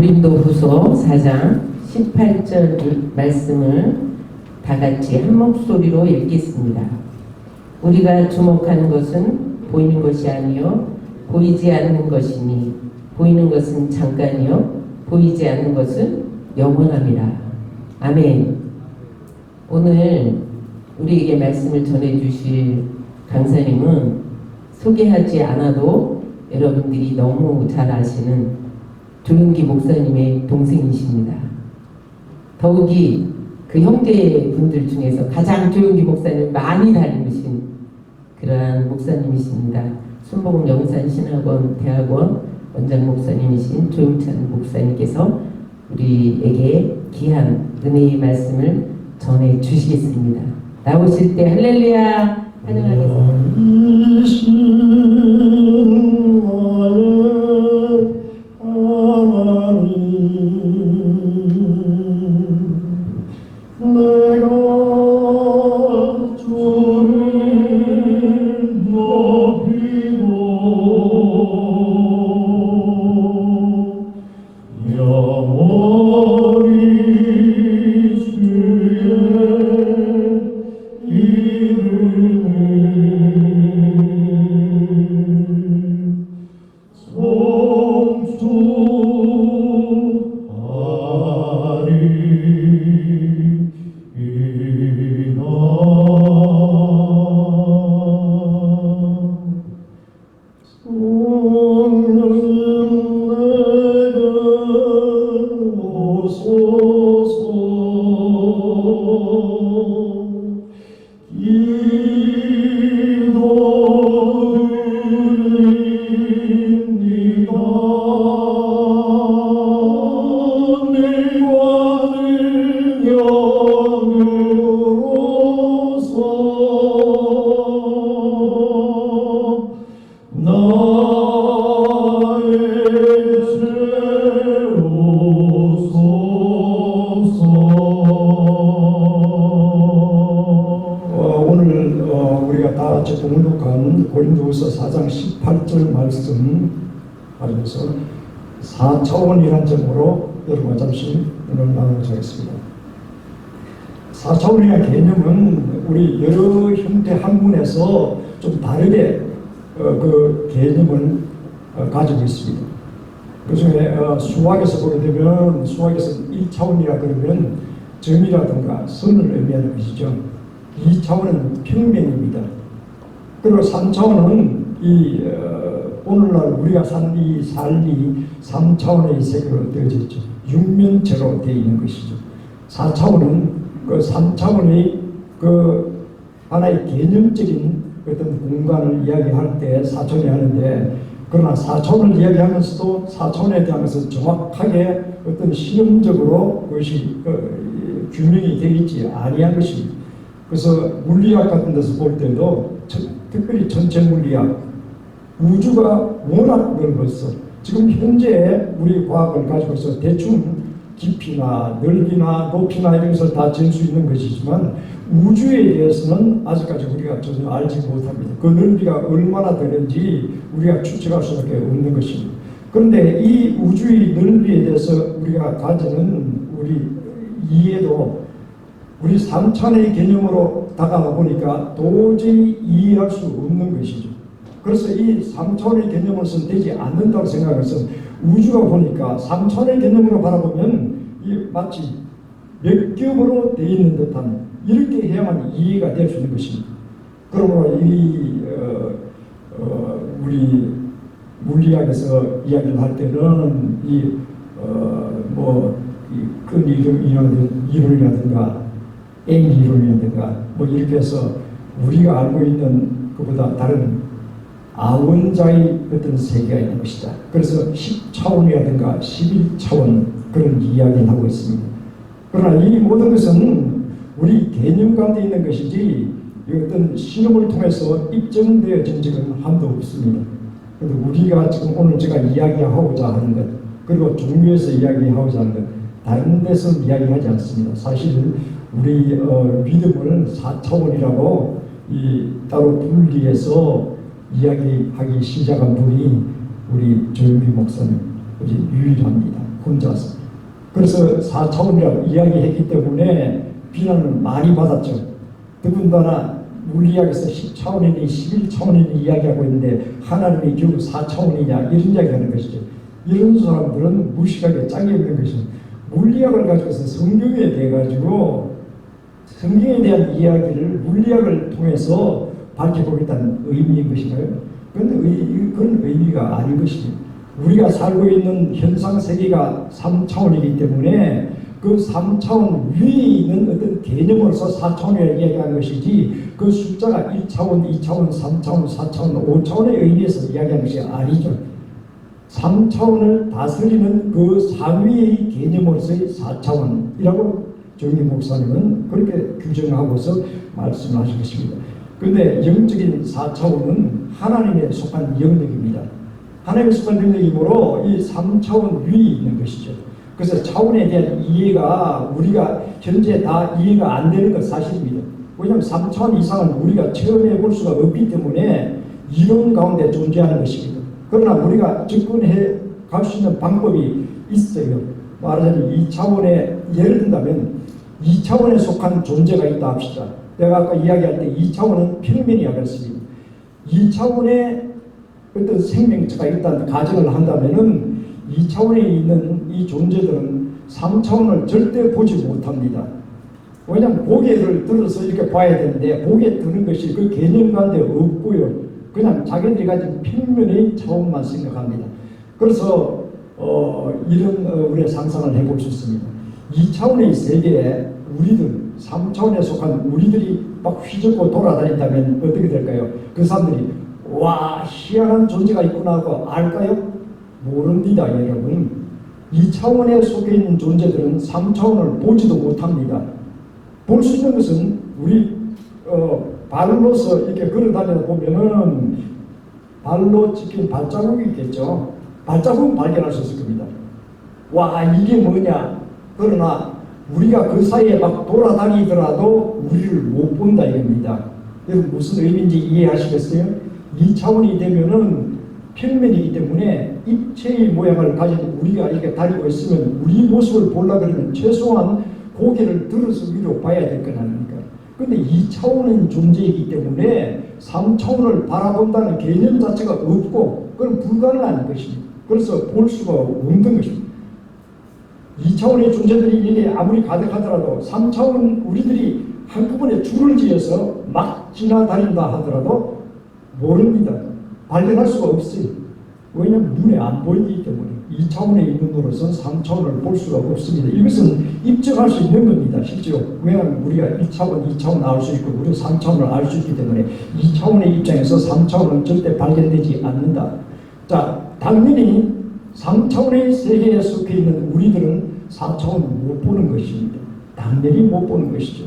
고린도후서 4장 18절 말씀을 다 같이 한 목소리로 읽겠습니다. 우리가 주목하는 것은 보이는 것이 아니요 보이지 않는 것이니 보이는 것은 잠깐이요 보이지 않는 것은 영원함이라. 아멘. 오늘 우리에게 말씀을 전해주실 강사님은 소개하지 않아도 여러분들이 너무 잘 아시는 조윤기 목사님의 동생이십니다. 더욱이 그 형제분들 중에서 가장 조윤기 목사님을 많이 닮으신 그러한 목사님이십니다. 순복음 영산신학원 대학원 원장 목사님이신 조용찬 목사님께서 우리에게 귀한 은혜의 말씀을 전해 주시겠습니다. 나오실 때 할렐루야 환영하겠습니다. 봉독한 고린도후서 4장 18절 말씀 가지고서 4차원이라는 점으로 여러분과 잠시 오늘 나누고자 하겠습니다. 4차원이라는 개념은 우리 여러 형태 학문에서 좀 다르게 그 개념을 가지고 있습니다. 그 중에 수학에서 보게 되면 수학에서 1차원이라 그러면 점이라든가 선을 의미하는 것이죠. 2차원은 평면입니다. 그리고 3차원은 오늘날 우리가 산 이 삶이 3차원의 세계로 되어져 있죠. 육면체로 되어 있는 것이죠. 4차원은 그 3차원의 그 하나의 개념적인 어떤 공간을 이야기할 때 4차원이 하는데, 그러나 4차원을 이야기하면서도 4차원에 대한 것은 정확하게 어떤 실험적으로 그것이 규명이 되어 있지 아니한 것입니다. 그래서 물리학 같은 데서 볼 때도 특별히 전체 물리학, 우주가 워낙 넓어서 지금 현재 우리 과학을 가지고서 대충 깊이나 넓이나 높이나 이런 것을 다 잴 수 있는 것이지만 우주에 대해서는 아직까지 우리가 전혀 알지 못합니다. 그 넓이가 얼마나 되는지 우리가 추측할 수밖에 없는 것입니다. 그런데 이 우주의 넓이에 대해서 우리가 가지는 우리 이해도 우리 3차원의 개념으로 다가가 보니까 도저히 이해할 수 없는 것이죠. 그래서 이 3차원의 개념으로서는 되지 않는다고 생각해서 우주가 보니까 3차원의 개념으로 바라보면 마치 몇 겹으로 되어 있는 듯한, 이렇게 해야만 이해가 될 수 있는 것입니다. 그러므로 우리 물리학에서 이야기를 할 때는 큰 이론이라든가 M 이론이라든가 이렇게 해서 우리가 알고 있는 것보다 다른 아원자의 어떤 세계가 있는 것이다. 그래서 10차원이라든가 11차원 그런 이야기를 하고 있습니다. 그러나 이 모든 것은 우리 개념 가운데 있는 것이지 어떤 실험을 통해서 입증되어진 적은 한도 없습니다. 그런데 우리가 지금 오늘 제가 이야기하고자 하는 것, 그리고 종교에서 이야기하고자 하는 것, 다른 데서 이야기하지 않습니다. 사실 우리 믿음을 4차원이라고 따로 분리해서 이야기하기 시작한 분이 우리 조윤기 목사님 유일합니다. 혼자서. 그래서 4차원이라고 이야기했기 때문에 비난을 많이 받았죠. 더군다나 물리학에서 10차원이니 11차원이니 이야기하고 있는데 하나님이 결국 4차원이냐 이런 이야기하는 것이죠. 이런 사람들은 무식하게 짝이 없는 것이죠. 물리학을 가지고서 성경에 대해 가지고 성경에 대한 이야기를 물리학을 통해서 밝혀보겠다는 의미인 것인가요? 그건 의미가 아닌 것입니다. 우리가 살고 있는 현상 세계가 3차원이기 때문에 그 3차원 위에 있는 어떤 개념으로서 4차원이라고 이야기하는 것이지 그 숫자가 1차원, 2차원, 3차원, 4차원, 5차원의 의미에서 이야기하는 것이 아니죠. 3차원을 다스리는 그 상위의 개념으로서의 4차원이라고 정희 목사님은 그렇게 규정하고서 말씀하신 것입니다. 그런데 영적인 4차원은 하나님에 속한 영역입니다. 하나님에 속한 영역이므로 이 3차원 위에 있는 것이죠. 그래서 차원에 대한 이해가 우리가 현재 다 이해가 안 되는 건 사실입니다. 왜냐하면 3차원 이상은 우리가 체험해 볼 수가 없기 때문에 이론 가운데 존재하는 것입니다. 그러나 우리가 접근해 갈 수 있는 방법이 있어요. 말하자면 2차원에 예를 든다면 2차원에 속한 존재가 있다 합시다. 내가 아까 이야기할 때 2차원은 평면이라고 했습니다. 2차원에 어떤 생명체가 있다는 가정을 한다면은 2차원에 있는 이 존재들은 3차원을 절대 보지 못합니다. 왜냐하면 고개를 들어서 이렇게 봐야 되는데 고개 드는 것이 그 개념 가운데 없고요. 그냥 자기들이 가진 평면의 차원만 생각합니다. 그래서 이런 우리의 상상을 해볼 수 있습니다. 2차원의 세계에 우리들, 3차원에 속한 우리들이 막 휘젓고 돌아다닌다면 어떻게 될까요? 그 사람들이 와 희한한 존재가 있구나 하고 알까요? 모릅니다. 여러분. 2차원에 속해 있는 존재들은 3차원을 보지도 못합니다. 볼 수 있는 것은 우리 발로서 이렇게 걸어다니다 보면은 발로 찍힌 발자국이 있겠죠. 발자국은 발견할 수 있을 겁니다. 와 이게 뭐냐. 그러나 우리가 그 사이에 막 돌아다니더라도 우리를 못 본다 이겁니다. 여러분 무슨 의미인지 이해하시겠어요? 2차원이 되면은 평면이기 때문에 입체의 모양을 가진 우리가 이렇게 다니고 있으면 우리 모습을 보려고 그러면 최소한 고개를 들어서 위로 봐야 될 거 아닙니까? 근데 2차원인 존재이기 때문에 3차원을 바라본다는 개념 자체가 없고 그건 불가능한 것입니다. 그래서 볼 수가 없는 것입니다. 2차원의 존재들이 이게 아무리 가득하더라도 3차원 우리들이 한꺼번에 줄을 지어서 막 지나다닌다 하더라도 모릅니다. 발견할 수가 없어요. 왜냐하면 눈에 안 보이기 때문에 2차원에 있는 눈으로서는 3차원을 볼 수가 없습니다. 이것은 입증할 수 있는 겁니다. 실제로. 왜냐하면 우리가 1차원, 2차원 알 수 있고 우리 3차원을 알 수 있기 때문에 2차원의 입장에서 3차원은 절대 발견되지 않는다. 자, 당연히 3차원의 세계에 속해 있는 우리들은 4차원을 못 보는 것입니다. 당연히 못 보는 것이죠.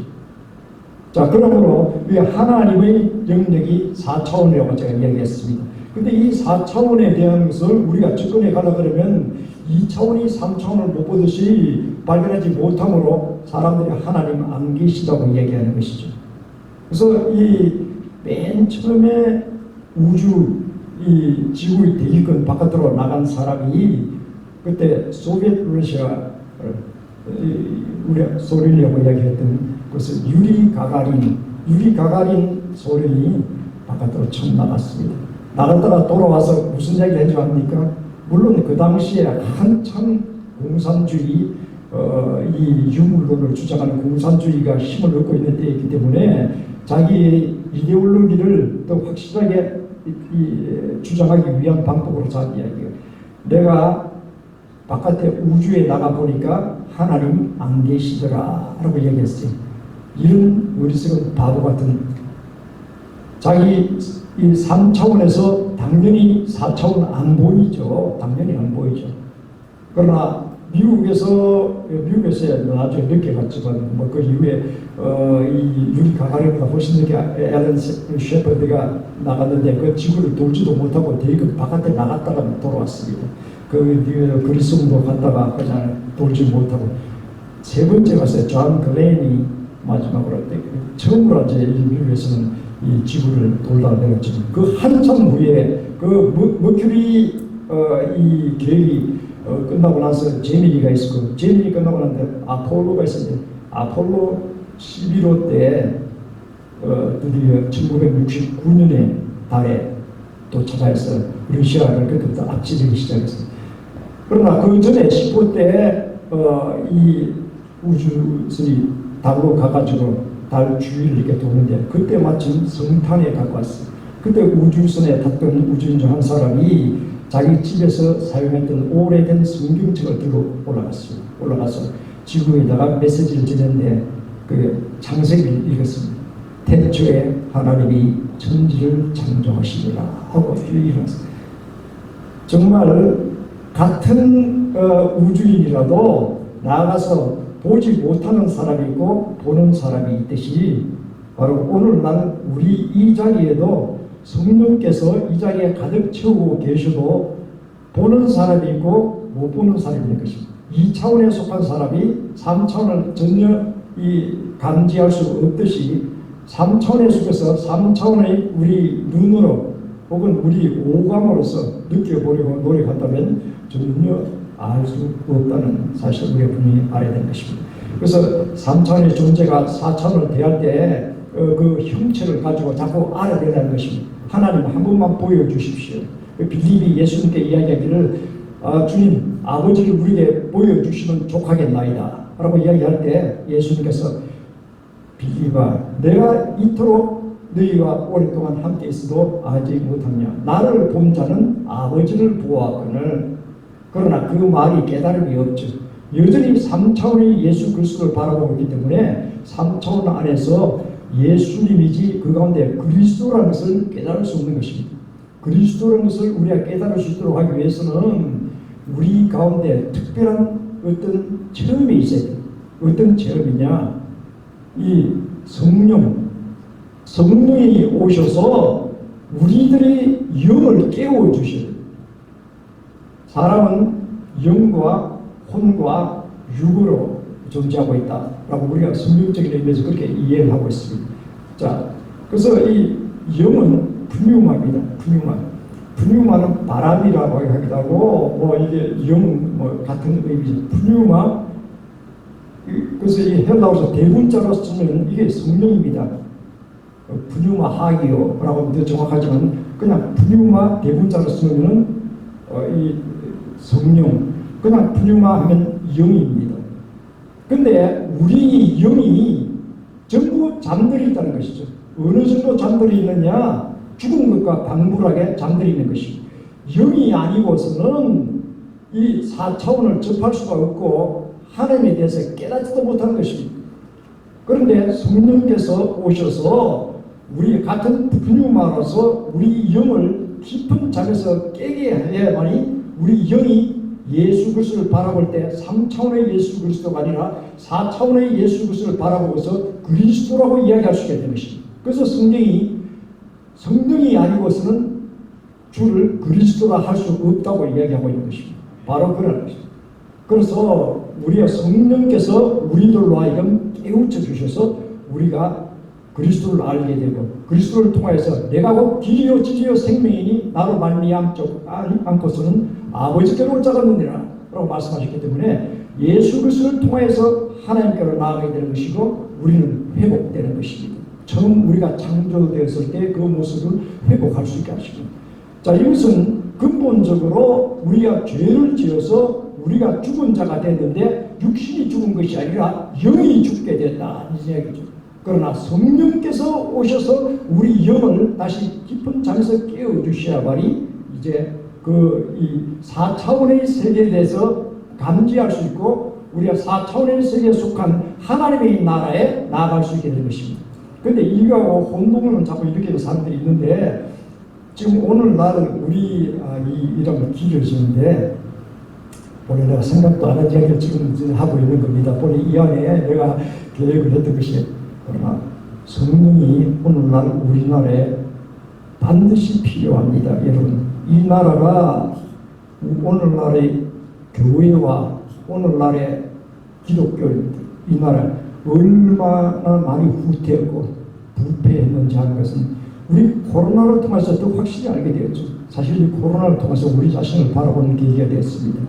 자, 그러므로 하나님의 영역이 4차원이라고 제가 이야기했습니다. 근데 이 4차원에 대한 것을 우리가 접근해 가려 그러면 2차원이 3차원을 못 보듯이 발견하지 못함으로 사람들이 하나님 안 계시다고 얘기하는 것이죠. 그래서 이 맨 처음에 우주 이 지구의 대기권 바깥으로 나간 사람이 그때 소비에트 러시아 우리가 소련이라고 이야기했던 그것은 유리 가가린 소련이 바깥으로 처음 나갔습니다. 나갔다가 돌아와서 무슨 이야기를 해줘 합니까? 물론 그 당시에 한참 공산주의 이 유물론을 주장하는 공산주의가 힘을 얻고 있는 때이기 때문에 자기의 이데올로기를 더 확실하게 주장하기 위한 방법으로 자기 이야기가 내가 바깥에 우주에 나가보니까 하나님 안 계시더라 라고 얘기했어요. 이런 어리석은 바보 같은 자기 이 3차원에서 당연히 4차원 안 보이죠. 당연히 안 보이죠. 그러나 미국에서야 나중에 늦게 갔지만 그 이후에 이 유리 가가린보다 훨씬 늦게 앨런 셰퍼드가 나갔는데 그 지구를 돌지도 못하고 대기권 바깥에 나갔다가 돌아왔습니다. 그 그리스도 갔다가 그냥 돌지 못하고 세 번째 갔어요. 존 글렌이 마지막으로 처음으로 이제 미국에서는 이 지구를 돌아다녔지만 그 한참 후에 그 머큐리 이 계획이 끝나고 나서 제미니가 있었고, 제미니 끝나고 나서 아폴로가 있었는데, 아폴로 11호 때 드디어 1969년에 달에 도착해서 러시아를 그때부터 압제되기 시작했습니다. 그러나 그 전에 10호 때 이 우주선이 달로 가가지고 달 주위를 이렇게 도는데, 그때 마침 성탄에 갖고 왔어요. 그때 우주선에 탔던 우주인 중 한 사람이 자기 집에서 사용했던 오래된 성경책을 들고 올라가서 지구에다가 메시지를 전했는데, 그 창세기를 읽었습니다. 태초에 하나님이 천지를 창조하시리라 하고 읽었습니다. 정말 같은 우주인이라도 나아가서 보지 못하는 사람이 있고 보는 사람이 있듯이, 바로 오늘날 우리 이 자리에도 성령께서 이 자리에 가득 채우고 계셔도 보는 사람이 있고 못 보는 사람이 있는 것입니다. 2차원에 속한 사람이 3차원을 전혀 감지할 수 없듯이 3차원에 속해서 3차원의 우리 눈으로 혹은 우리 오감으로서 느껴보려고 노력한다면 전혀 알 수 없다는 사실을 우리가 분명히 알아야 되는 것입니다. 그래서 3차원의 존재가 4차원을 대할 때 그 형체를 가지고 자꾸 알아내라는 것입니다. 하나님 한 번만 보여주십시오. 빌립이 예수님께 이야기하기를 주님 아버지를 우리에게 보여주시면 족하겠나이다 라고 이야기할 때, 예수님께서 빌립아, 내가 이토록 너희와 오랫동안 함께 있어도 알지 못하냐? 나를 본 자는 아버지를 보았거늘. 그러나 그 말이 깨달음이 없죠. 여전히 3차원의 예수 그리스도를 바라보고 있기 때문에 3차원 안에서 예수님이지 그 가운데 그리스도라는 것을 깨달을 수 없는 것입니다. 그리스도라는 것을 우리가 깨달을 수 있도록 하기 위해서는 우리 가운데 특별한 어떤 체험이 있어야 돼요. 어떤 체험이냐? 이 성령이 오셔서 우리들의 영을 깨워주셔요. 사람은 영과 혼과 육으로 존재하고 있다라고 우리가 성경적인 의미에서 그렇게 이해를 하고 있습니다. 자, 그래서 이 영은 푸뉴마입니다. 푸뉴마는 바람이라고 하기도 하고, 이게 영 같은 의미죠. 푸뉴마. 그래서 이 헬라어에서 대문자로 쓰면 이게 성령입니다. 푸뉴마 하기오라고 하면 더 정확하지만, 그냥 푸뉴마 대문자로 쓰면 이 성령, 그냥 푸뉴마 하면 영입니다. 근데 우리 영이 전부 잠들어 있다는 것이죠. 어느 정도 잠들어 있느냐? 죽은 것과 방불하게 잠들어 있는 것입니다. 영이 아니고서는 이 4차원을 접할 수가 없고 하나님에 대해서 깨닫지도 못하는 것입니다. 그런데 성령께서 오셔서 우리 같은 푸뉴마로서 우리 영을 깊은 잠에서 깨게 해야만이 우리 영이 예수 그리스도를 바라볼 때 3차원의 예수 그리스도가 아니라 4차원의 예수 그리스도를 바라보고서 그리스도라고 이야기할 수 있게 되는 것입니다. 그래서 성령이 아니고서는 주를 그리스도라 할 수 없다고 이야기하고 있는 것입니다. 바로 그런 것입니다. 그래서 우리의 성령께서 우리들로 하여금 깨우쳐 주셔서 우리가 그리스도를 알게 되고, 그리스도를 통하여서 내가 곧 길이요 진리요 생명이니 나로 말미암지 않고서는 아버지께로 올 자가 없느니라 라고 말씀하셨기 때문에 예수 그리스도를 통하여서 하나님께로 나아가게 되는 것이고 우리는 회복되는 것입니다. 처음 우리가 창조되었을 때 그 모습을 회복할 수 있게 하십니다. 자, 이것은 근본적으로 우리가 죄를 지어서 우리가 죽은 자가 됐는데 육신이 죽은 것이 아니라 영이 죽게 됐다 이 이야기죠. 그러나 성령께서 오셔서 우리 영을 다시 깊은 잠에서 깨워주셔야만이 이제 이 4차원의 세계에 대해서 감지할 수 있고 우리가 4차원의 세계에 속한 하나님의 나라에 나아갈 수 있게 되는 것입니다. 그런데 이거하고 혼동을 자꾸 일으키는 사람들이 있는데, 지금 오늘날 우리 이런 걸 길어지는데, 본래 내가 생각도 안 한 이야기를 지금 하고 있는 겁니다. 본래 이 안에 내가 계획을 했던 것이, 그러나 성령이 오늘날 우리나라에 반드시 필요합니다. 여러분, 이 나라가 오늘날의 교회와 오늘날의 기독교입니다. 이 나라 얼마나 많이 후퇴했고 부패했는지 하는 것은 우리 코로나를 통해서 더 확실히 알게 되었죠. 사실 이 코로나를 통해서 우리 자신을 바라보는 계기가 되었습니다.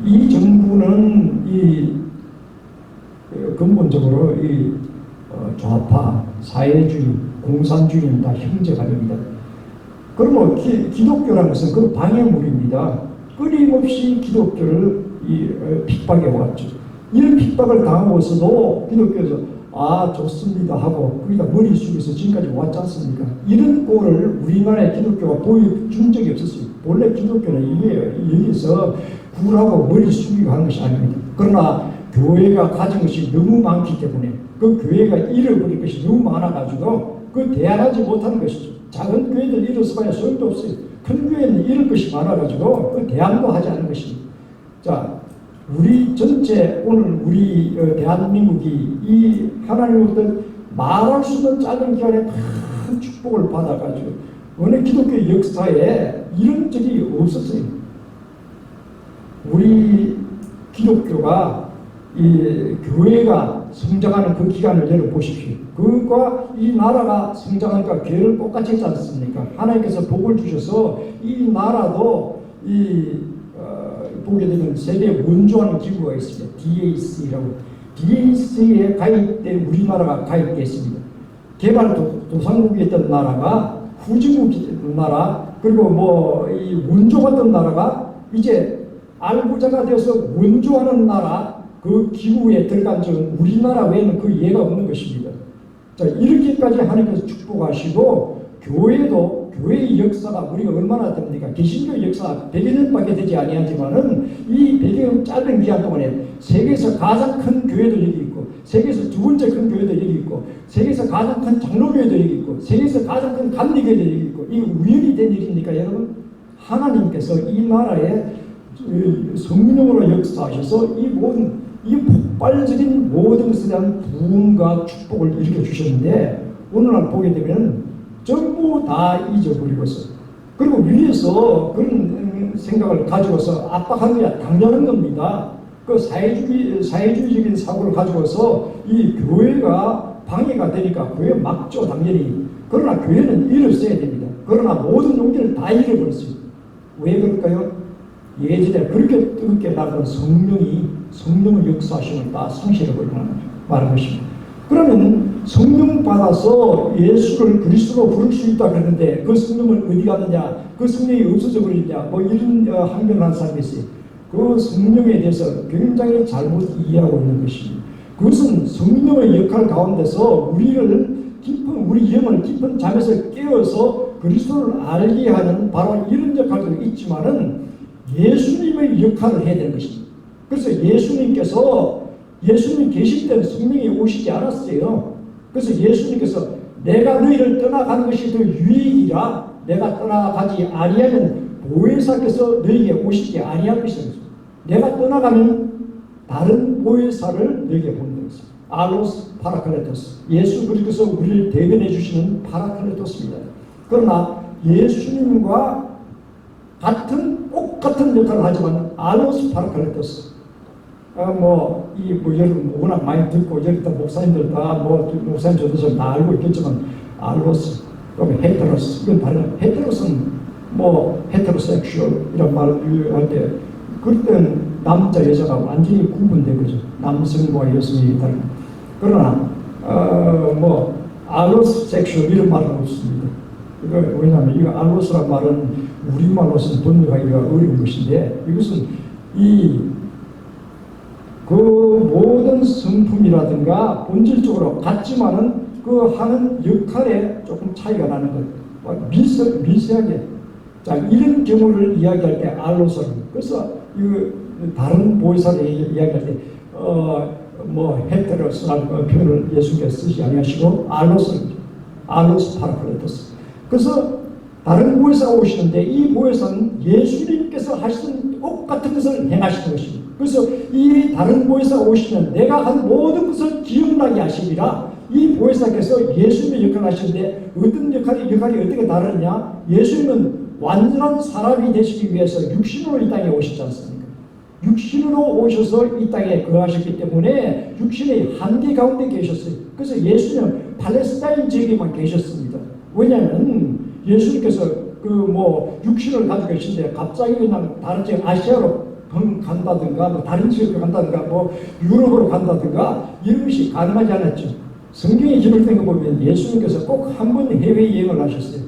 이 정부는 근본적으로 좌파, 사회주의, 공산주의는 다 형제간입니다. 그러면 기독교라는 것은 그 방해물입니다. 끊임없이 기독교를 핍박해 왔죠. 이런 핍박을 당하고서도 기독교에서 좋습니다 하고 거기다 머리 숙여서 지금까지 왔지 않습니까? 이런 꼴을 우리나라의 기독교가 보여준 적이 없었어요. 원래 기독교는 여기서 굴하고 머리 숙이고 하는 것이 아닙니다. 그러나 교회가 가진 것이 너무 많기 때문에 그 교회가 잃어버릴 것이 너무 많아가지고 그 대안하지 못하는 것이죠. 작은 교회들 잃어서봐야 소용도 없어요. 큰 교회는 잃을 것이 많아가지고 그 대안도 하지 않는 것입니다. 자, 우리 전체 오늘 우리 대한민국이 이 하나님으로부터 말할 수 없는 짧은 기간에 큰 축복을 받아가지고 어느 기독교 역사에 이런 적이 없었어요. 우리 기독교가 이 교회가 성장하는 그 기간을 열어보십시오. 그것과 이 나라가 성장하니까 교회를 똑같이 했지 않습니까? 하나님께서 복을 주셔서 이 나라도 보게 되면 세계 원조하는 기구가 있습니다. DAC라고. DAC에 가입된 우리나라가 가입됐습니다. 개발도상국이었던 나라가 후진국 나라, 그리고 이 원조받던 나라가 이제 알부자가 되어서 원조하는 나라, 그 기구에 들어간 적은 우리나라 외에는 그 예가 없는 것입니다. 자, 이렇게까지 하나님께서 축복하시고 교회의 역사가 우리가 얼마나 됩니까? 개신교 역사 100여 년밖에 되지 아니하지만은 이 100여 년 짧은 기간 동안에 세계에서 가장 큰 교회도 여기 있고, 세계에서 두 번째 큰 교회도 여기 있고, 세계에서 가장 큰 장로교회도 여기 있고, 세계에서 가장 큰 감리교회도 여기 있고, 이게 우연히 된 일입니까, 여러분? 하나님께서 이 나라에 성령으로 역사하셔서 이 폭발적인 모든 것에 대한 부흥과 축복을 일으켜 주셨는데 오늘날 보게 되면 전부 다 잊어버리고서 그리고 위에서 그런 생각을 가지고서 압박하는 게 당연한 겁니다. 그 사회주의적인 사고를 가지고서 이 교회가 방해가 되니까 교회 막죠, 당연히. 그러나 교회는 일었어야 됩니다. 그러나 모든 용기를 다 잃어버렸어요. 왜 그럴까요? 예전에 그렇게 뜨겁게 나가는 성령의 역사하심을 다 상실해버리는 말한 것입니다. 그러면 성령 받아서 예수를 그리스도로 부를 수 있다 그러는데 그 성령은 어디 갔느냐? 그 성령이 없어져 버리냐? 이런 항변을 한 사람이 있어요. 그 성령에 대해서 굉장히 잘못 이해하고 있는 것입니다. 그것은 성령의 역할 가운데서 우리 영을 깊은 잠에서 깨어서 그리스도를 알게 하는 바로 이런 역할도 있지만은 예수님의 역할을 해야 되는 것입니다. 그래서 예수님 계실 때는 성령이 오시지 않았어요. 그래서 예수님께서 내가 너희를 떠나가는 것이 더 유익이라 내가 떠나가지 아니하면 보혜사께서 너희에게 오시지 아니할 것입니다. 내가 떠나가면 다른 보혜사를 너희에게 보내는 것입니다. 알로스 파라클레토스. 예수 그리스도께서 우리를 대변해 주시는 파라클레토스입니다. 그러나 예수님과 똑같은 역할을 하지만 알로스 파라클레토스. 여러분 워낙 많이 듣고 여기다 목사님들 다 목사님 저도 다 알고 있겠지만 알로스, 그다음에 헤테로스, 이건 다른 헤테로스는 헤테로섹슈얼 이런 말을 할 때 그럴 때는 남자 여자가 완전히 구분되거죠. 남성과 여성이 다른. 그러나 알로스 섹슈얼 이런 말은 없습니다. 왜냐하면 이 알로스란 말은 우리말로서는 번역하기가 어려운 것인데 이것은 그 모든 성품이라든가 본질적으로 같지만은 그 하는 역할에 조금 차이가 나는 것. 미세하게. 자, 이런 경우를 이야기할 때 알로스를. 그래서 다른 보혜사를 이야기할 때 헤테로스라는 표현을 예수께서 쓰지 아니하시고 알로스 파라클레토스. 그래서 다른 보혜사가 오시는데 이 보혜사는 예수님께서 하시는 똑같은 것을 행하시는 것입니다. 그래서 이 다른 보혜사가 오시면 내가 한 모든 것을 기억나게 하시리라. 이 보혜사께서 예수님의 역할을 하시는데 어떤 역할이 어떻게 다르냐? 예수님은 완전한 사람이 되시기 위해서 육신으로 이 땅에 오셨지 않습니까? 육신으로 오셔서 이 땅에 거하셨기 때문에 육신의 한계 가운데 계셨어요. 그래서 예수님은 팔레스타인 지역에만 계셨습니다. 왜냐하면 예수님께서 육신을 가지고 계신데 갑자기 그냥 다른 지역 아시아로 간다든가 뭐 다른 지역으로 간다든가 뭐 유럽으로 간다든가 이런 것이 가능하지 않았죠. 성경에 기록된 거 보면 예수님께서 꼭 한 번 해외여행을 하셨어요.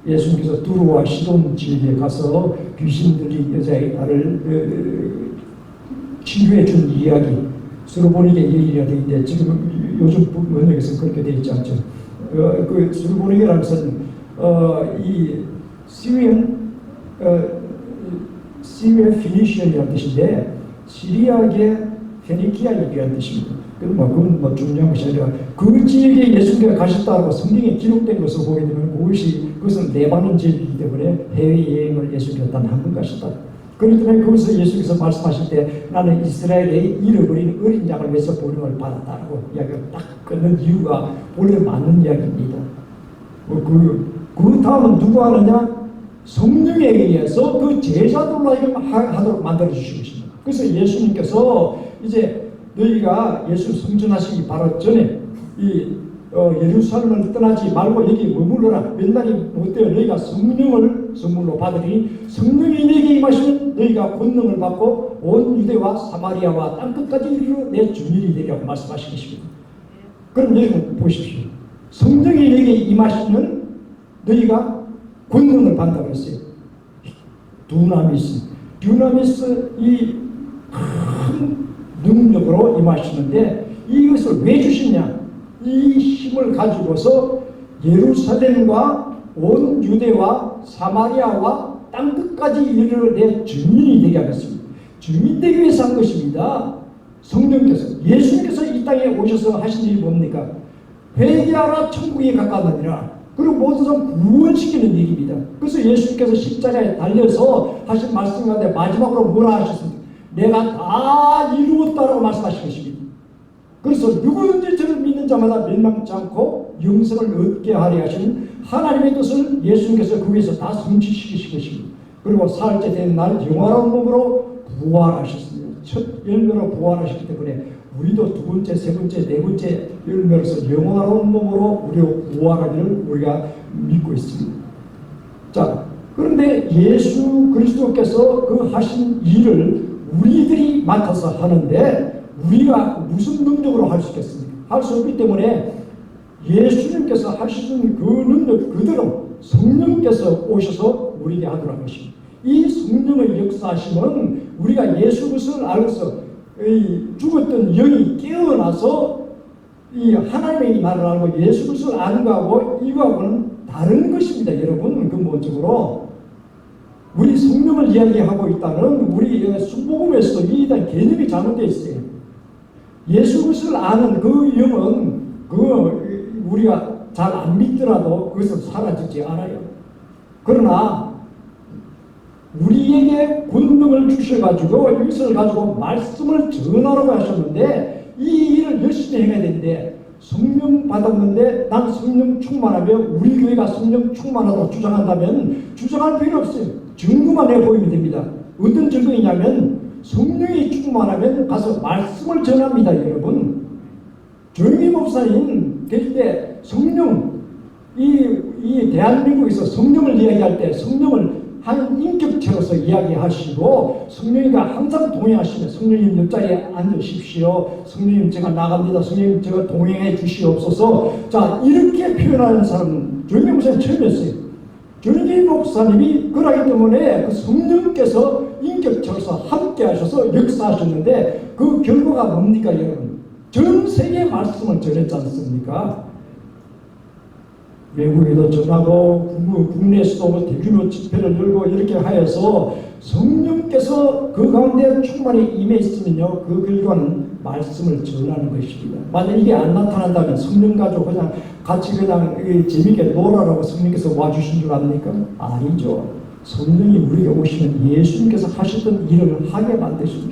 예수님께서 두로와 시돈 지역에 가서 귀신 들린 여자의 딸을 치유해 준 이야기, 수르보니게 얘기가 되어 있는데 지금 요즘 번역에서 그렇게 되어 있지 않죠. 그 수르보니게라는 것은 이 시리안 피니시언이라는 뜻인데 시리아계 페니키아 얘기하는 뜻입니다. 그건 뭐 중요한 것이 아니라 그 지역에 예수님께서 가셨다고 성경에 기록된 것을 보게 되면 그것은 레바논 지역이기 때문에 해외여행을 예수님께서 단 한 번 가셨다. 그렇기 때문에 거기서 예수께서 말씀하실 때 나는 이스라엘의 잃어버린 어린 양을 위해서 보응을 받았다고 이야기를 딱 끊는 이유가 원래 맞는 이야기입니다. 그 다음은 누가 하느냐? 성령에 의해서 그 제자들로 하도록 만들어주신 것입니다. 그래서 예수님께서 이제 너희가 예수 성전하시기 바로 전에 예루살렘을 떠나지 말고 여기 머물러라. 몇 날이 못되어 너희가 성령을 선물로 받으니 성령이 너희에게 임하시면 너희가 권능을 받고 온 유대와 사마리아와 땅끝까지 이르러 내 주민이 되리라고 말씀하신 것입니다. 그럼 여러분 보십시오. 성령이 너희에게 임하시면 너희가 권능을 받는다고 했어요. 두나미스 이 큰 능력으로 임하시는데 이것을 왜 주시냐? 이 힘을 가지고서 예루살렘과 온 유대와 사마리아와 땅끝까지 이르러 내 증인이 되게 하겠습니다. 증인 되기 위해서 한 것입니다. 성령께서 예수님께서 이 땅에 오셔서 하신 일이 뭡니까? 회개하라 천국에 가까웠느니라. 그리고 모든 사람 구원시키는 일입니다. 그래서 예수님께서 십자가에 달려서 하신 말씀 가운데 마지막으로 뭐라 하셨습니까? 내가 다 이루었다라고 말씀하신 것입니다. 그래서 누구든지 저를 믿는 자마다 멸망치 않고 영생을 얻게 하려 하신 하나님의 뜻을 예수님께서 그 위에서 다 성취시키신 것입니다. 그리고 사흘째 되는 날 영화로운 몸으로 부활하셨습니다. 첫 열매로 부활하셨기 때문에 우리도 두 번째, 세 번째, 네 번째 열매로서 영화로운 몸으로 우리 부활하기를 우리가 믿고 있습니다. 자, 그런데 예수 그리스도께서 그 하신 일을 우리들이 맡아서 하는데 우리가 무슨 능력으로 할 수 있겠습니까? 할 수 없기 때문에 예수님께서 하시는 그 능력 그대로 성령께서 오셔서 우리에게 하도록 한 것입니다. 이 성령의 역사하심은 우리가 예수 그리스도를 알고서 죽었던 영이 깨어나서 이 하나님의 말을 알고 예수 그리스도를 아는 거하고 이거하고는 다른 것입니다. 여러분 근본적으로 우리 성령을 이야기하고 있다는 우리 순복음에서도 이 개념이 잘못되어 있어요. 예수 그리스도를 아는 그 영은 우리가 잘 안 믿더라도 그것은 사라지지 않아요. 그러나 우리에게 권능을 주셔가지고 이것을 가지고 말씀을 전하라고 하셨는데 이 일을 열심히 해야 되는데 성령 받았는데 난 성령 충만하며 우리 교회가 성령 충만하다고 주장한다면 주장할 필요 없어요. 증거만 내보이면 됩니다. 어떤 증거이냐면 성령이 충만하면 가서 말씀을 전합니다. 여러분 조영희 목사님 계실 때 성령 이 대한민국에서 성령을 이야기할 때 성령을 한 인격체로서 이야기하시고 성령이가 항상 동행하시면 성령님 옆자리에 앉으십시오. 성령님 제가 나갑니다. 성령님 제가 동행해 주시옵소서. 자 이렇게 표현하는 사람은 조영희 목사님 처음이었어요. 조영희 목사님이 그러기 때문에 그 성령께서 인격체로서 함께 하셔서 역사하셨는데 그 결과가 뭡니까 여러분? 전 세계 말씀을 전했지 않습니까? 외국에도 전하고 국내에서도 대규모 집회를 열고 이렇게 하여서 성령께서 그 가운데 충만히 임해 있으면요 그 결과는 말씀을 전하는 것입니다. 만약 이게 안 나타난다면 성령 가지고 그냥 같이 그냥 재미있게 놀아라고 성령께서 와주신 줄 압니까? 아니죠. 성령이 우리에게 오시면 예수님께서 하셨던 일을 하게 만드신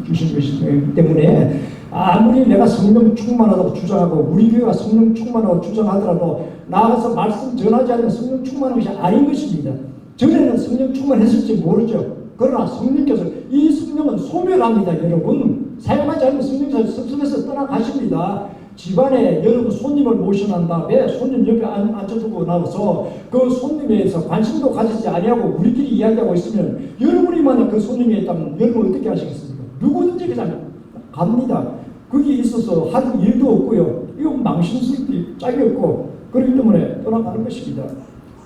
것이기 때문에 아무리 내가 성령 충만하다고 주장하고 우리 교회가 성령 충만하다고 주장하더라도 나가서 말씀 전하지 않으면 성령 충만한 것이 아닌 것입니다. 전에는 성령 충만했을지 모르죠. 그러나 성령께서 이 성령은 소멸합니다. 여러분 사용하지 않으면 성령께서 섭섭해서 떠나가십니다. 집안에 여러 손님을 모셔난 다음에 손님 옆에 앉혀두고 나와서 그 손님에 대해서 관심도 가지지 아니하고 우리끼리 이야기하고 있으면 여러분이 만약 그 손님이 있다면 여러분 어떻게 하시겠습니까? 누구든지 그냥 갑니다. 거기 있어서 할 일도 없고요. 이거 망신스럽게 짝이 없고 그렇기 때문에 떠나가는 것입니다.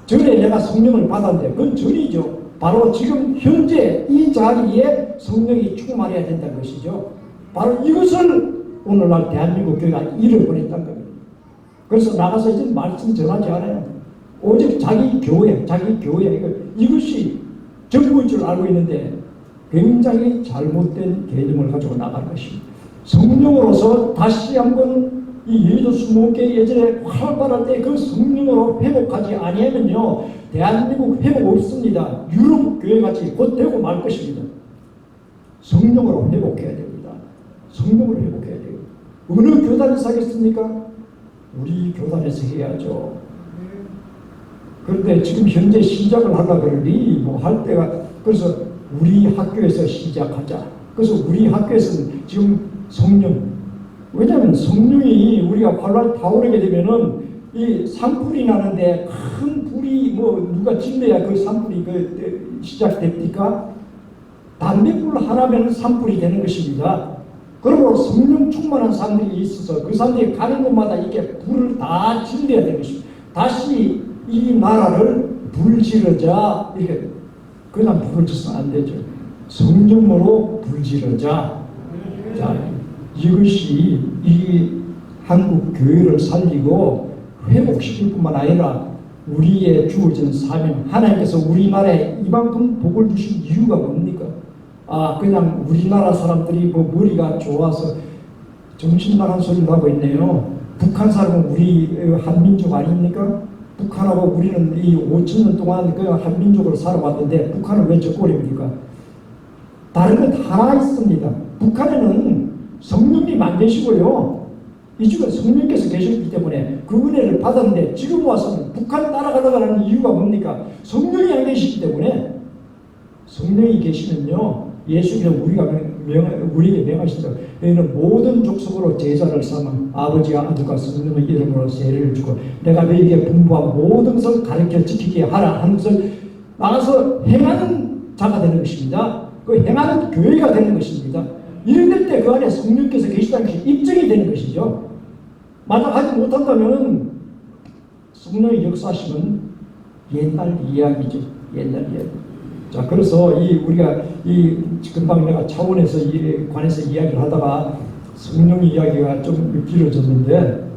전에 내가 성령을 받았는데 그건 전이죠. 바로 지금 현재 이 자리에 성령이 충만해야 된다는 것이죠. 바로 이것을 오늘날 대한민국 교회가 잃어버렸다는 겁니다. 그래서 나가서 이제 말씀 전하지 않아요. 오직 자기 교회 이것이 전부인 줄 알고 있는데 굉장히 잘못된 개념을 가지고 나가는 것입니다. 성령으로서 다시 한번 이 여의도 수목회 예전에 활발할 때 그 성령으로 회복하지 아니하면요 대한민국 회복 없습니다. 유럽 교회같이 곧 되고 말 것입니다. 성령으로 회복해야 됩니다. 성령으로 회복해야 돼요. 어느 교단에서 하겠습니까? 우리 교단에서 해야죠. 그런데 지금 현재 시작을 하려고 그러니 뭐 할 때가 그래서 우리 학교에서 시작하자. 그래서 우리 학교에서는 지금 성령 왜냐하면 성령이 우리가 활활 타오르게 되면은 이 산불이 나는데 큰 불이 뭐 누가 질러야 그 산불이 시작됩니까? 담배불 하나면 산불이 되는 것입니다. 그리고 성령 충만한 사람들이 있어서 그 사람들이 가는 곳마다 이렇게 불을 다 질러야 되는 것입니다. 다시 이 나라를 불지르자 이렇게 그냥 불을 지르면 안 되죠. 성령으로 불지르자. 자, 이것이 이 한국 교회를 살리고 회복시킬 뿐만 아니라 우리의 주어진 사명 하나님께서 우리나라에 이만큼 복을 주신 이유가 뭡니까? 그냥 우리나라 사람들이 뭐 머리가 좋아서 정신 나간 소리를 하고 있네요. 북한 사람은 우리 한민족 아닙니까? 북한하고 우리는 이 5,000년 동안 그 한민족으로 살아왔는데 북한은 왜 저꼴입니까? 다른 건 다 있습니다. 북한에는 성령님 안 계시고요. 이쪽에 성령께서 계셨기 때문에 그 은혜를 받았는데 지금 와서는 북한 따라가려고 하는 이유가 뭡니까? 성령이 안 계시기 때문에 성령이 계시면요. 예수께서 우리에게 명하신다. 너희는 모든 족속으로 제자를 삼아 아버지와 아들과 성령의 이름으로 세례를 주고 내가 너희에게 분부한 모든 것을 가르쳐 지키게 하라 하는 것을 나가서 행하는 자가 되는 것입니다. 그 행하는 교회가 되는 것입니다. 이럴 때 그 안에 성령께서 계시다는 것이 입증이 되는 것이죠. 만약 하지 못한다면 성령의 역사심은 옛날 이야기죠. 옛날 이야기. 자, 그래서 우리가 금방 내가 차원에서 관해서 이야기를 하다가 성령 이야기가 좀 길어졌는데,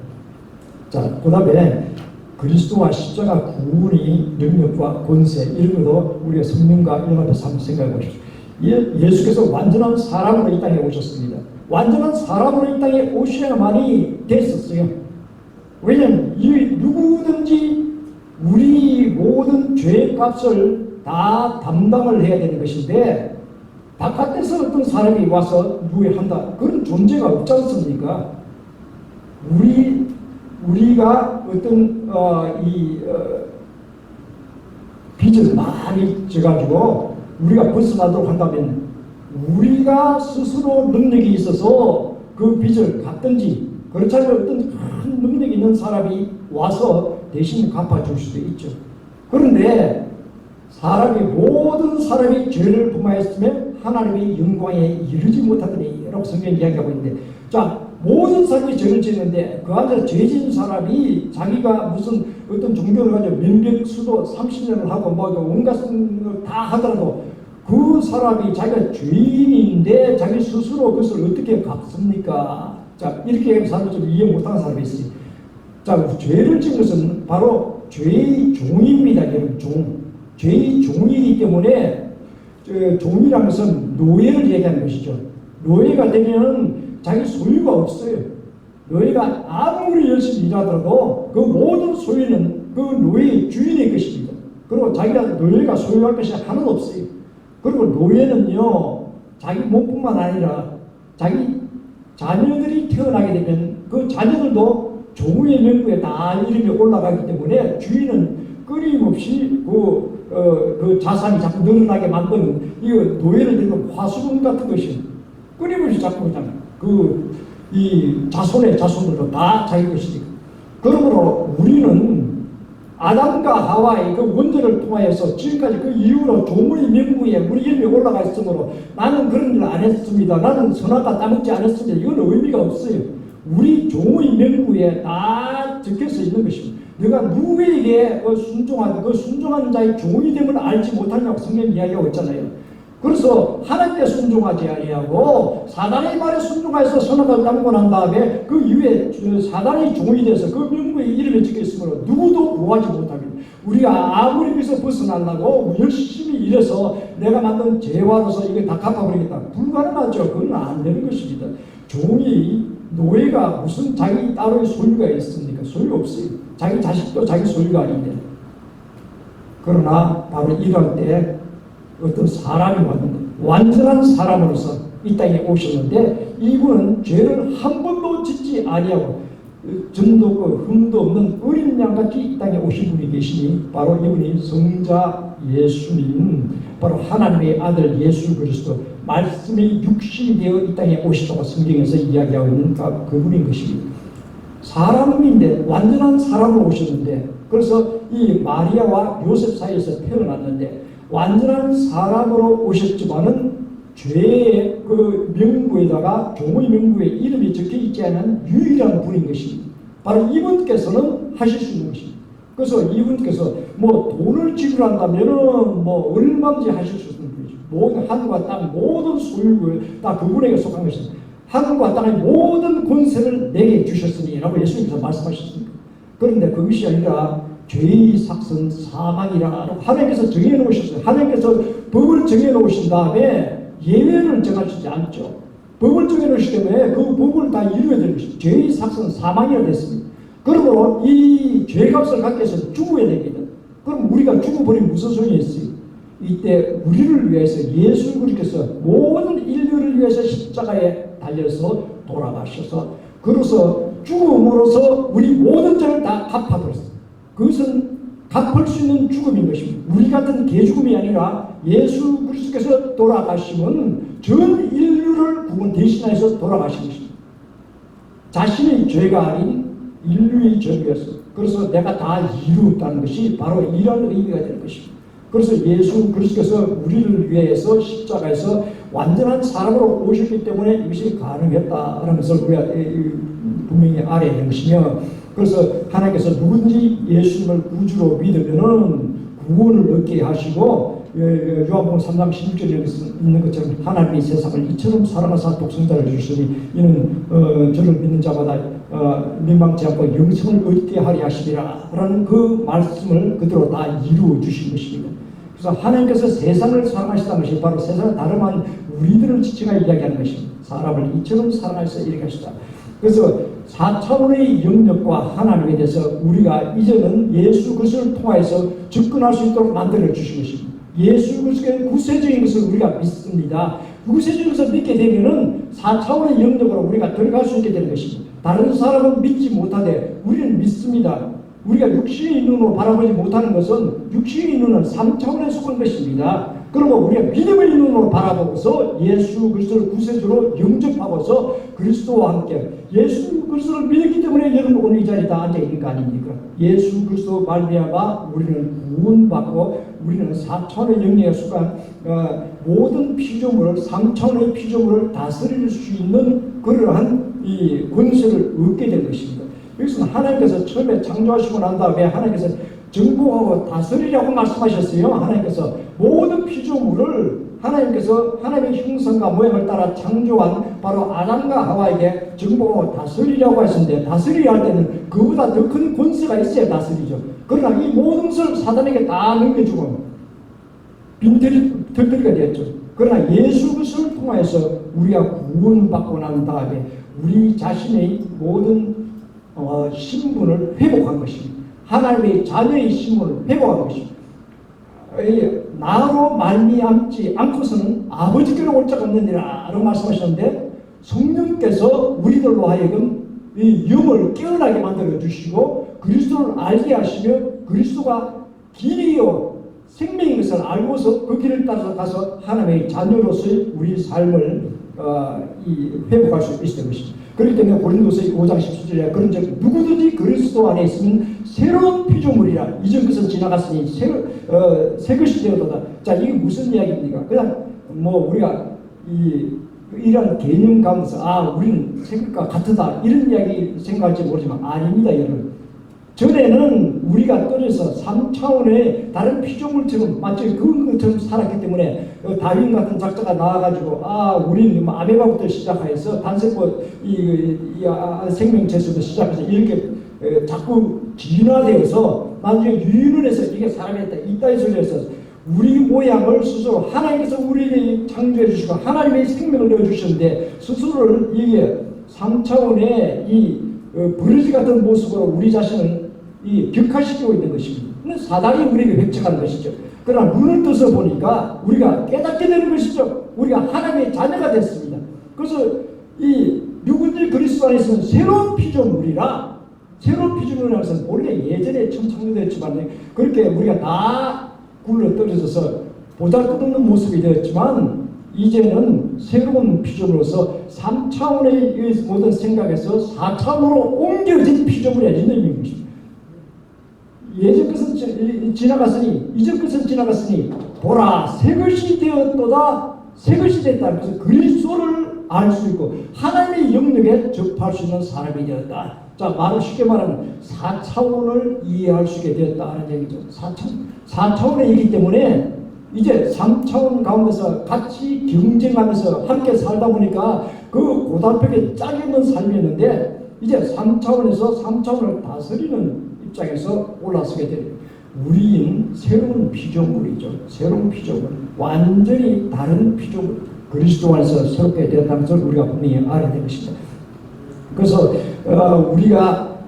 자, 그 다음에 그리스도와 십자가 구원의 능력과 권세 이런 것도 우리가 성령과 연합해서 한번 생각해 보십시오. 예수께서 완전한 사람으로 이 땅에 오셨습니다. 완전한 사람으로 이 땅에 오셔야만이 됐었어요. 왜냐하면 누구든지 우리 모든 죄의 값을 다 담당을 해야 되는 것인데 바깥에서 어떤 사람이 와서 누구한다 그런 존재가 없지 않습니까? 우리가 어떤 빚을 많이 져가지고 우리가 벗어나도록 한다면 우리가 스스로 능력이 있어서 그 빚을 갚든지 그렇지 않으면 어떤 큰 능력이 있는 사람이 와서 대신 갚아줄 수도 있죠. 그런데 모든 사람이 죄를 범하였으면 하나님의 영광에 이르지 못하더니 라고 성경이 이야기하고 있는데, 자, 모든 사람이 죄를 짓는데 그 안에서 죄진 사람이 자기가 무슨 어떤 종교를 가지고 몇백 수도 30년을 하고 뭐 온갖 걸 다 하더라도 그 사람이 자기가 죄인인데 자기 스스로 그것을 어떻게 갚습니까? 자, 이렇게 사람이 좀 이해 못하는 사람이 있어요. 자, 죄를 지은 것은 바로 죄의 종입니다. 여러분, 죄의 종이기 때문에 종이라는 것은 노예를 얘기하는 것이죠. 노예가 되면 자기 소유가 없어요. 노예가 아무리 열심히 일하더라도 그 모든 소유는 그 노예의 주인의 것입니다. 그리고 노예가 소유할 것이 하나도 없어요. 그리고 노예는요, 자기 몸뿐만 아니라 자기 자녀들이 태어나게 되면 그 자녀들도 종의 명부에 다 이름이 올라가기 때문에 주인은 끊임없이 그 자산이 자꾸 늘어나게 만드는 이거 노예를 들면 화수분 같은 것이 끊임없이 자꾸 그냥 이 자손의 자손들도 다 자기 것이니까. 그러므로 우리는 아담과 하와의 그 원죄를 통하여서 지금까지 그 이후로 조문의 명부에 우리 이름이 올라가 있으므로 나는 그런 일 안 했습니다. 나는 선악과 따먹지 않았습니다. 이건 의미가 없어요. 우리 종의 명부에 다 적혀서 있는 것입니다. 내가 누구에게 순종하든 그 순종하는 자의 종이 됨을 알지 못하냐고 성경 이야기하고 있잖아요. 그래서 하나님께 순종하지 아니하고 사단의 말에 순종해서 선악을 따먹고 난 다음에 그 이후에 사단의 종이 돼서 그 명부에 이름이 적혀 있으므로 누구도 구하지 못합니다. 우리가 아무리 여기서 벗어나려고 열심히 일해서 내가 만든 재화로서 이거 다 갚아버리겠다. 불가능하죠. 그건 안 되는 것입니다. 종이 노예가 무슨 자기 따로의 소유가 있습니까? 소유 없어요. 자기 자식도 자기 소유가 아닌데. 그러나 바로 이럴 때 어떤 사람이 왔는데 완전한 사람으로서 이 땅에 오셨는데 이분은 죄를 한 번도 짓지 아니하고 점도 없고 흠도 없는 어린 양같이 이 땅에 오신 분이 계시니 바로 이분이 성자 예수님, 바로 하나님의 아들 예수 그리스도, 말씀이 육신이 되어 이 땅에 오시다고 성경에서 이야기하고 있는 그분인 것입니다. 사람인데 완전한 사람으로 오셨는데, 그래서 이 마리아와 요셉 사이에서 태어났는데 완전한 사람으로 오셨지만은 죄의 그 명부에다가 종의 명부에 이름이 적혀 있지 않은 유일한 분인 것입니다. 바로 이분께서는 하실 수 있는 것입니다. 그래서 이분께서 뭐 돈을 지불한다면은 뭐 얼마든지 하실 수 있는 분이죠. 모든 하늘과 땅 모든 소유를 다 그분에게 속한 것입니다. 하늘과 땅의 모든 권세를 내게 주셨으니라고 예수님께서 말씀하셨습니다. 그런데 그것이 아니라 죄의 삭은 사망이라 하나님께서 정해놓으셨어요. 하나님께서 법을 정해놓으신 다음에 예외를 정하시지 않죠. 법을 정해놓으시기 때문에 그 법을 다 이루어야 되는 것입니다. 죄의 삭은 사망이라 됐습니다. 그러므로 이 죄값을 갖기 위해서 죽어야 됩니다. 그럼 우리가 죽어버리면 무슨 소용이 있어요? 이때 우리를 위해서 예수 그리스도께서 모든 인류를 위해서 십자가에 달려서 돌아가셔서 그래서 죽음으로써 우리 모든 죄를 다 갚아버렸어요. 그것은 갚을 수 있는 죽음인 것입니다. 우리 같은 개죽음이 아니라 예수 그리스도께서 돌아가시면 전 인류를 구원 대신하여서 돌아가신 것입니다. 자신의 죄가 아닌 인류의 죄를 위해서. 그래서 내가 다 이루었다는 것이 바로 이런 의미가 되는 것입니다. 그래서 예수 그리스도께서 우리를 위해서 십자가에서 완전한 사람으로 오셨기 때문에 이것이 가능했다라는 것을 우리가 분명히 알아야 되는 것이며, 그래서 하나님께서 누군지 예수님을 구주로 믿으면은 구원을 얻게 하시고, 요한복음 3장 16절에 있는 것처럼 하나님이 세상을 이처럼 사랑하사 독생자를 주시니 이는 저를 믿는 자마다 멸망치 않고 영생을 얻게 하리 하시리라 라는 그 말씀을 그대로 다 이루어 주신 것입니다. 그래서 하나님께서 세상을 사랑하시다는 것이 바로 세상을 다름 아닌 우리들을 지칭하여 이야기하는 것입니다. 사람을 이처럼 사랑하셔서 이렇게 하시다. 그래서 4차원의 영역과 하나님에 대해서 우리가 이제는 예수 그리스도를 통해서 접근할 수 있도록 만들어 주신 것입니다. 예수 그리스도의 구세적인 것을 우리가 믿습니다. 구세적인 것을 믿게 되면은 4차원의 영역으로 우리가 들어갈 수 있게 되는 것입니다. 다른 사람은 믿지 못하되 우리는 믿습니다. 우리가 육신의 눈으로 바라보지 못하는 것은 육신의 눈은 3차원에 속한 것입니다. 그리고 우리가 믿음의 눈으로 바라보고서 예수 그리스도를 구세주로 영접하고서 그리스도와 함께 예수 그리스도를 믿었기 때문에 여러분 오늘 이 자리에 다 앉아 있는 거 아닙니까? 예수 그리스도 말미암아 우리는 구원받고 우리는 4차원의 영역에 속한 모든 피조물을 3차원의 피조물을 다스릴 수 있는 그러한 이 권세를 얻게 된 것입니다. 여기서는 하나님께서 처음에 창조하시고 난 다음에 하나님께서 정복하고 다스리라고 말씀하셨어요. 하나님께서 모든 피조물을 하나님께서 하나님의 형상과 모양을 따라 창조한 바로 아담과 하와에게 정복하고 다스리라고 하셨는데, 다스리려 할 때는 그보다 더 큰 권세가 있어야 다스리죠. 그러나 이 모든 것을 사단에게 다 넘겨주고 빈털터리가 되었죠. 그러나 예수 그리스도를 통해서 우리가 구원받고 난 다음에 우리 자신의 모든 신분을 회복한 것입니다. 하나님의 자녀의 신분을 회복한 것입니다. 나로 말미암지 않고서는 아버지께로 올 자가 없느니라 라고 말씀하셨는데, 성령께서 우리들로 하여금 이 영을 깨어나게 만들어 주시고 그리스도를 알게 하시며 그리스도가 길이요 생명인 것을 알고서 그 길을 따라서 가서 하나님의 자녀로서의 우리 삶을 회복할 수 있을 것입니다. 그렇기 때문에 고린도서 5장 17절에 그런 적 누구든지 그리스도 안에 있으면 새로운 피조물이라 이전 것은 지나갔으니 새 것이 되었도다. 자, 이게 무슨 이야기입니까? 그냥 뭐 우리가 이런 개념 가운데서 우리는 새 것과 같다 이런 이야기 생각할지 모르지만 아닙니다, 여러분. 전에는 우리가 떨어져서 3차원의 다른 피조물처럼 마치 그것처럼 살았기 때문에 다윈 같은 작자가 나와가지고 우리는 아메바부터 시작해서 단세포 생명체수부터 시작해서 이렇게 자꾸 진화되어서 나중에 유인원에서 이게 사람이었다 이따위 소리에서 우리 모양을 스스로 하나님께서 우리에게 창조해 주시고 하나님의 생명을 넣어주셨는데 스스로를 이게 3차원의 이 버러지 같은 모습으로 우리 자신을 격화시키고 있는 것입니다. 사단이 우리에게 획책하는 것이죠. 그러나 눈을 떠서 보니까 우리가 깨닫게 되는 것이죠. 우리가 하나님의 자녀가 됐습니다. 그래서 이 누구든지 그리스도 안에 있으면 새로운 피조물이라 새로운 피조물이라서 원래 예전에 천창조되었지만 그렇게 우리가 다 굴러 떨어져서 보잘것없는 모습이 되었지만 이제는 새로운 피조물로서 3차원의 모든 생각에서 4차원으로 옮겨진 피조물이 아니는 의미입니다. 예전 것은 지나갔으니 이전 것은 지나갔으니 보라 새 것이 되었도다. 새 것이 됐다. 그래서 그리스도를 알 수 있고 하나님의 영역에 접할 수 있는 사람이 되었다. 자, 말을 쉽게 말하면 4차원을 이해할 수 있게 되었다는 얘기죠. 4차원의 얘기 때문에 이제 3차원 가운데서 같이 경쟁하면서 함께 살다 보니까 그 고달프게 짝이 없는 삶이었는데 이제 3차원에서 3차원을 다스리는 입장에서 올라서게 됩니다. 우리는 새로운 피조물이죠. 새로운 피조물. 완전히 다른 피조물. 그리스도 안에서 새롭게 되었다는 것을 우리가 분명히 알아야 될 것입니다. 그래서 우리가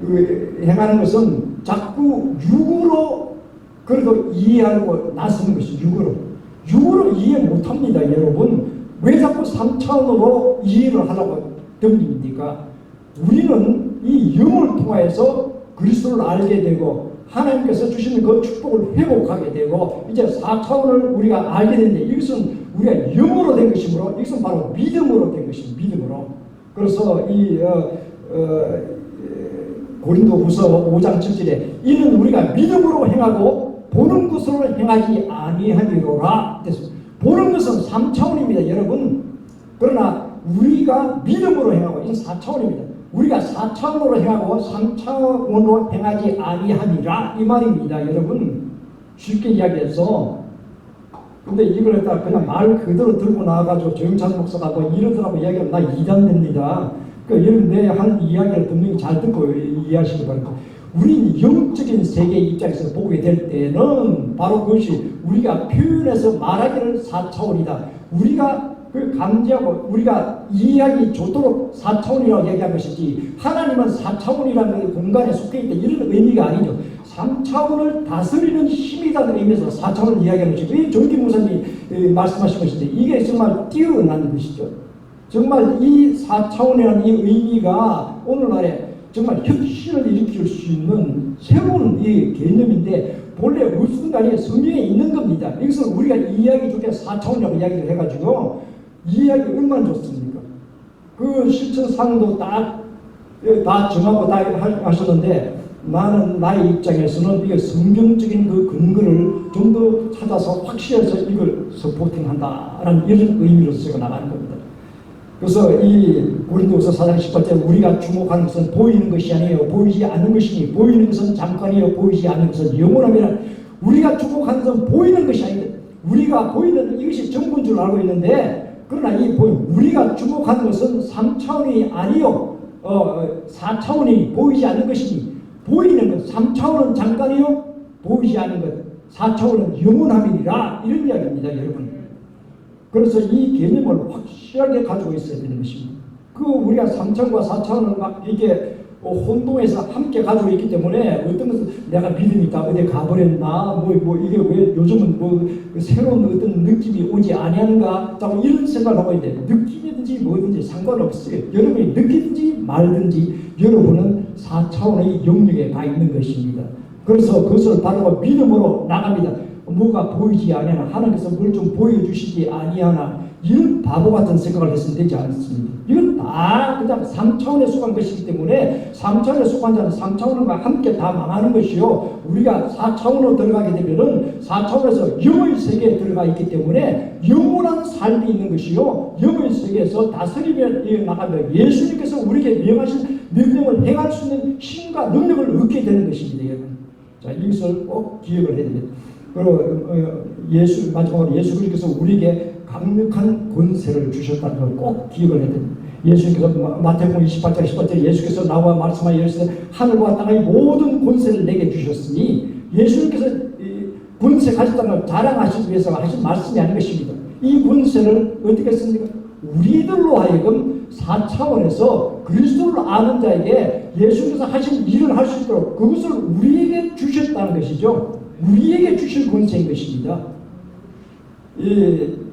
행하는 것은 자꾸 육으로 그래도 이해하고 나서는 것이 육으로 이해 못합니다. 여러분 왜 자꾸 3차원으로 이해를 하려고 덤립니까? 우리는 이 영을 통하여서 그리스도를 알게 되고 하나님께서 주시는 그 축복을 회복하게 되고 이제 4차원을 우리가 알게 되는데 이것은 우리가 영으로 된 것이므로 이것은 바로 믿음으로 된 것입니다. 믿음으로. 그래서 이 고린도후서 5장 7절에 이는 우리가 믿음으로 행하고 보는 것으로 행하지 아니하리로라. 보는 것은 3차원입니다. 여러분. 그러나 우리가 믿음으로 행하고 이건 4차원입니다. 우리가 4차원으로 행하고 3차원으로 행하지 아니하니라 이 말입니다. 여러분 쉽게 이야기해서 근데 이걸 갖다 그냥 말 그대로 들고 나와가지고 정찬 목사가 뭐 이러더라고 이야기하면 나 이단됩니다. 그러니까 여러분 내 한 이야기를 분명히 잘 듣고 이해하시기 바랍니다. 우린 영적인 세계 입장에서 보게 될 때는 바로 그것이 우리가 표현해서 말하기를 4차원이다. 우리가 그 감지하고 우리가 이해하기 좋도록 4차원이라고 얘기한 것이지 하나님은 4차원이라는 공간에 속해 있다 이런 의미가 아니죠. 3차원을 다스리는 힘이라는 의미에서 4차원을 이야기하는 것이죠. 이 정기 목사님이 말씀하신 것인데 이게 정말 뛰어난 것이죠. 정말 이 4차원이라는 이 의미가 오늘날에 정말 혁신을 일으킬 수 있는 새로운 이 개념인데 본래 무슨 간에 성경에 있는 겁니다. 이것을 우리가 이해하기 좋게 4차원이라고 이야기를 해가지고 이해하기 얼마나 좋습니까? 그 실천상도 다 정하고 다 하셨는데 나는 나의 입장에서는 이게 성경적인 그 근거를 좀 더 찾아서 확실해서 이걸 서포팅한다라는 이런 의미로서 제가 나가는 겁니다. 그래서 이 고린도후서 4장 18절 우리가 주목하는 것은 보이는 것이 아니에요. 보이지 않는 것이니 보이는 것은 잠깐이요. 보이지 않는 것은 영원함이라. 우리가 주목하는 것은 보이는 것이 아니다. 우리가 보이는 이것이 전부인 줄 알고 있는데 그러나 우리가 주목하는 것은 3차원이 아니요. 4차원이 보이지 않는 것이니 보이는 것 3차원은 잠깐이요. 보이지 않는 것 4차원은 영원함이니라 이런 이야기입니다. 여러분. 그래서 이 개념을 확실하게 가지고 있어야 되는 것입니다. 우리가 3차원과 4차원을 막 이게 혼동해서 함께 가지고 있기 때문에 어떤 것은 내가 믿음이 있다 어디 가버렸나 이게 왜 요즘은 새로운 어떤 느낌이 오지 아니하는가 자꾸 이런 생각을 하고 있는데 느낌이든지 뭐든지 상관없어요. 여러분이 느끼든지 말든지 여러분은 4차원의 영역에 가 있는 것입니다. 그래서 그것을 바로 믿음으로 나갑니다. 뭐가 보이지 아니하나 하나님께서 뭘 좀 보여주시지 아니하나 이런 바보 같은 생각을 했으면 되지 않습니다. 이건 다 그냥 3차원에 속한 것이기 때문에 3차원에 속한 자는 3차원과 함께 다 망하는 것이요. 우리가 4차원으로 들어가게 되면은 4차원에서 영의 세계에 들어가 있기 때문에 영원한 삶이 있는 것이요. 영의 세계에서 다스리며 나가며 예수님께서 우리에게 명하신 명령을 행할 수 있는 힘과 능력을 얻게 되는 것입니다. 여러분. 자, 이것을 꼭 기억을 해야 됩니다. 그리고 마지막으로 예수 그리스도께서 우리에게 강력한 권세를 주셨다는 걸 꼭 기억을 해야 됩니다. 예수님께서 마태복음 28장 18절에 예수께서 나와 말씀하여 이르시되 하늘과 땅의 모든 권세를 내게 주셨으니 예수님께서 권세 가졌다는 걸 자랑하시기 위해서 하신 말씀이 아닌 것입니다. 이 권세를 어떻게 했습니까? 우리들로 하여금 4차원에서 그리스도를 아는 자에게 예수님께서 하신 일을 할 수 있도록 그것을 우리에게 주셨다는 것이죠. 우리에게 주실 권세인 것입니다.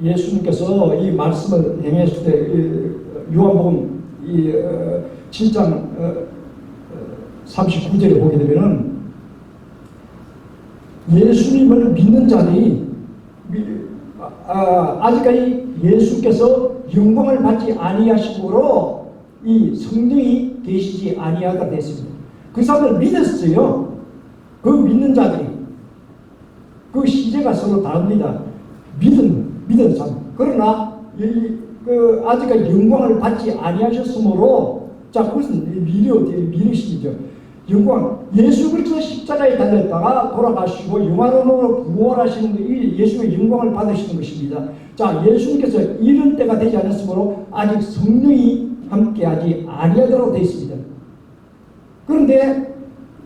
예수님께서 이 말씀을 행했을 때 요한복음 7장 39절에 보게 되면은 예수님을 믿는 자들이 아직까지 예수께서 영광을 받지 아니하심으로 이 성령이 계시지 아니하다 됐습니다. 그 사람을 믿었어요. 그 믿는 자들이 그 시제가 서로 다릅니다. 믿은 사람. 그러나 아직까지 영광을 받지 아니하셨으므로 자 그것은 미르시죠. 영광 예수 그리스도 십자가에 달렸다가 돌아가시고 영화로움으로 부활하시는 이 예수의 영광을 받으시는 것입니다. 자 예수님께서 이런 때가 되지 않았으므로 아직 성령이 함께하지 아니하도록 되어 있습니다. 그런데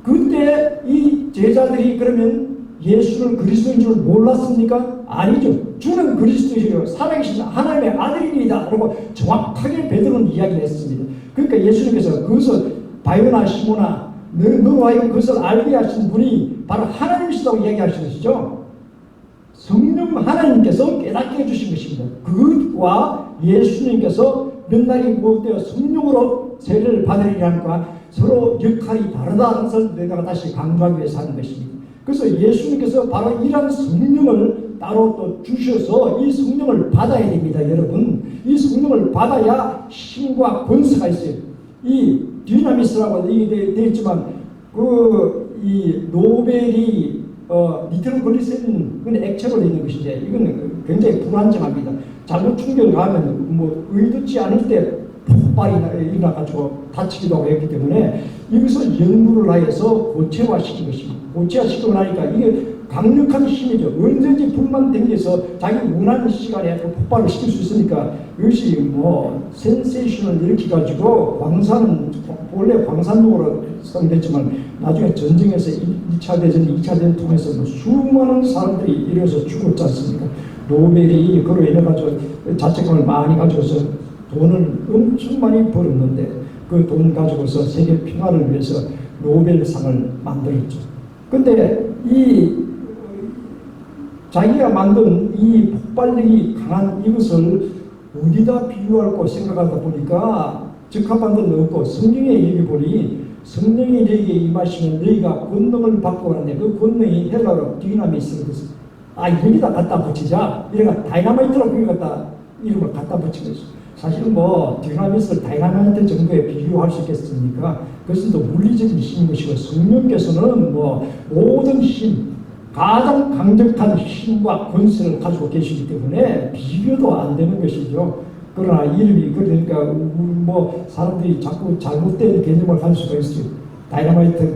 그때 이 제자들이 그러면 예수를 그리스도인 줄 몰랐습니까? 아니죠. 주는 그리스도시요 살아계신 하나님의 아들입니다. 그리고 정확하게 베드로는 이야기를 했습니다. 그러니까 예수님께서 그것을 바요나 시모나 너와 하여금 그것을 알게 하신 분이 바로 하나님이시다고 이야기하신 것이죠. 성령 하나님께서 깨닫게 해주신 것입니다. 그것과 예수님께서 몇 날이 못되어 성령으로 세례를 받으리라는 것과 서로 역할이 다르다는 것을 내가 다시 강조하기 위해서 하는 것입니다. 그래서 예수님께서 바로 이러한 성령을 따로 또 주셔서 이 성령을 받아야 됩니다. 여러분 이 성령을 받아야 힘과 권세가 있어요. 이 디나미스라고 되어 있지만 이 노벨이 니트로글리세린 그건 액체로 되어 있는 것인데 이건 굉장히 불안정합니다. 잘못 충격을 가면 의도치 않을 때 폭발이 일어나가지고 다치기도 하고 했기 때문에 이것을 연구를 하여서 고체화시킨 것입니다. 고체화시키고 나니까 이게 강력한 힘이죠. 언제든지 불만 댕겨서 자기 원하는 시간에 폭발을 시킬 수 있으니까 이것이 센세이션을 일으켜가지고 광산은 원래 광산용으로 사용됐지만 나중에 전쟁에서 2차 대전, 2차 대전 통해서 수많은 사람들이 이래서 죽었지 않습니까? 노벨이 그로 인해가지고 자책감을 많이 가지고서 돈을 엄청 많이 벌었는데 그 돈 가지고서 세계 평화를 위해서 노벨상을 만들었죠. 근데 자기가 만든 이 폭발력이 강한 이것을 어디다 비유할까 생각하다 보니까 적합한 데는 없고 성경에 얘기해 보니 성령이 너에게 임하시면 너희가 권능을 받고 하는데 그 권능이 헬라어로 디나미스를 여기다 갖다 붙이자. 이래가 다이나마이트로 그걸 갖다 이름을 갖다 붙이고 있어. 사실 디나미스를 다이나마이트 정도에 비교할 수 있겠습니까? 그것은 또 물리적인 힘인 것이고 성령께서는 모든 힘, 가장 강력한 힘과 권세를 가지고 계시기 때문에 비교도 안 되는 것이죠. 그러나 이름이 그러니까 사람들이 자꾸 잘못된 개념을 가질 수가 있어요. 다이나마이트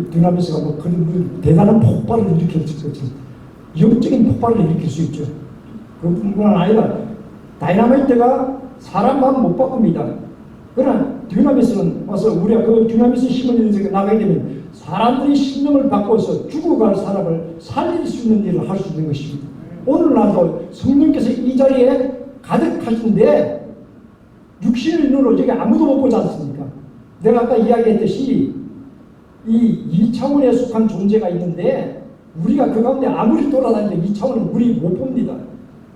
디나미스가 그런 대단한 폭발을 일으킬 수 있죠. 영적인 폭발을 일으킬 수 있죠. 그뿐만 아니라 다이나마이트가 사람만 못 바꿉니다. 그러나 디나미스는 와서 우리가 그 디나미스 힘을 나가게 되면 사람들이 신령을 바꿔서 죽어갈 사람을 살릴 수 있는 일을 할 수 있는 것입니다. 오늘날도 성령께서 이 자리에 가득하신데 육신의 눈으로 저기 아무도 못 보지 않습니까? 내가 아까 이야기했듯이 이 2차원에 속한 존재가 있는데 우리가 그 가운데 아무리 돌아다니는데 2차원은 우리 못 봅니다.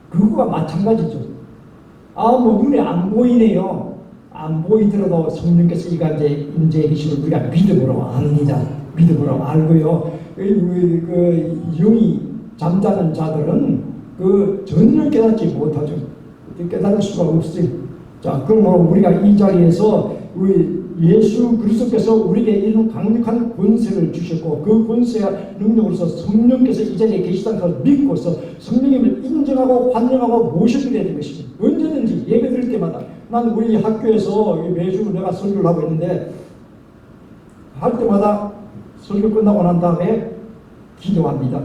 그거가 마찬가지죠. 눈에 안 보이네요. 안 보이더라도 성령께서 이 가운데 임재해 계시는 우리가 믿음으로 압니다. 믿음으로 알고요. 영이 잠자는 자들은 전혀 깨닫지 못하죠. 깨달을 수가 없어요. 자, 그러므로 우리가 이 자리에서 우리 예수 그리스도께서 우리에게 이런 강력한 권세를 주셨고 그 권세와 능력으로서 성령께서 이 자리에 계시다는 것을 믿고서 성령님을 인정하고 환영하고 모셔드려야 되는 것입니다. 언제든지 예배 드릴 때마다 난 우리 학교에서 매주 내가 설교를 하고 있는데 할 때마다 설교 끝나고 난 다음에 기도합니다.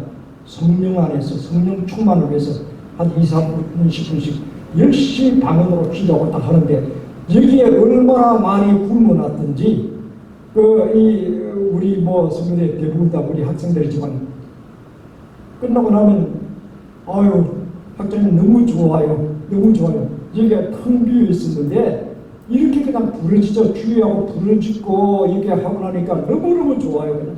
성령 안에서 성령 충만을 위해서 한 2, 3분, 10분씩 열심히 방언으로 기도하고 딱 하는데 여기에 얼마나 많이 굶어놨든지 우리 성도들 대부분 다 우리 학생들이지만 끝나고 나면 아유 학장님 너무 좋아요. 너무 좋아요. 여기가 텅 비어 있었는데 이렇게 그냥 부르짖어 주의하고 부르짖고 이렇게 하고 나니까 너무너무 좋아요. 그냥.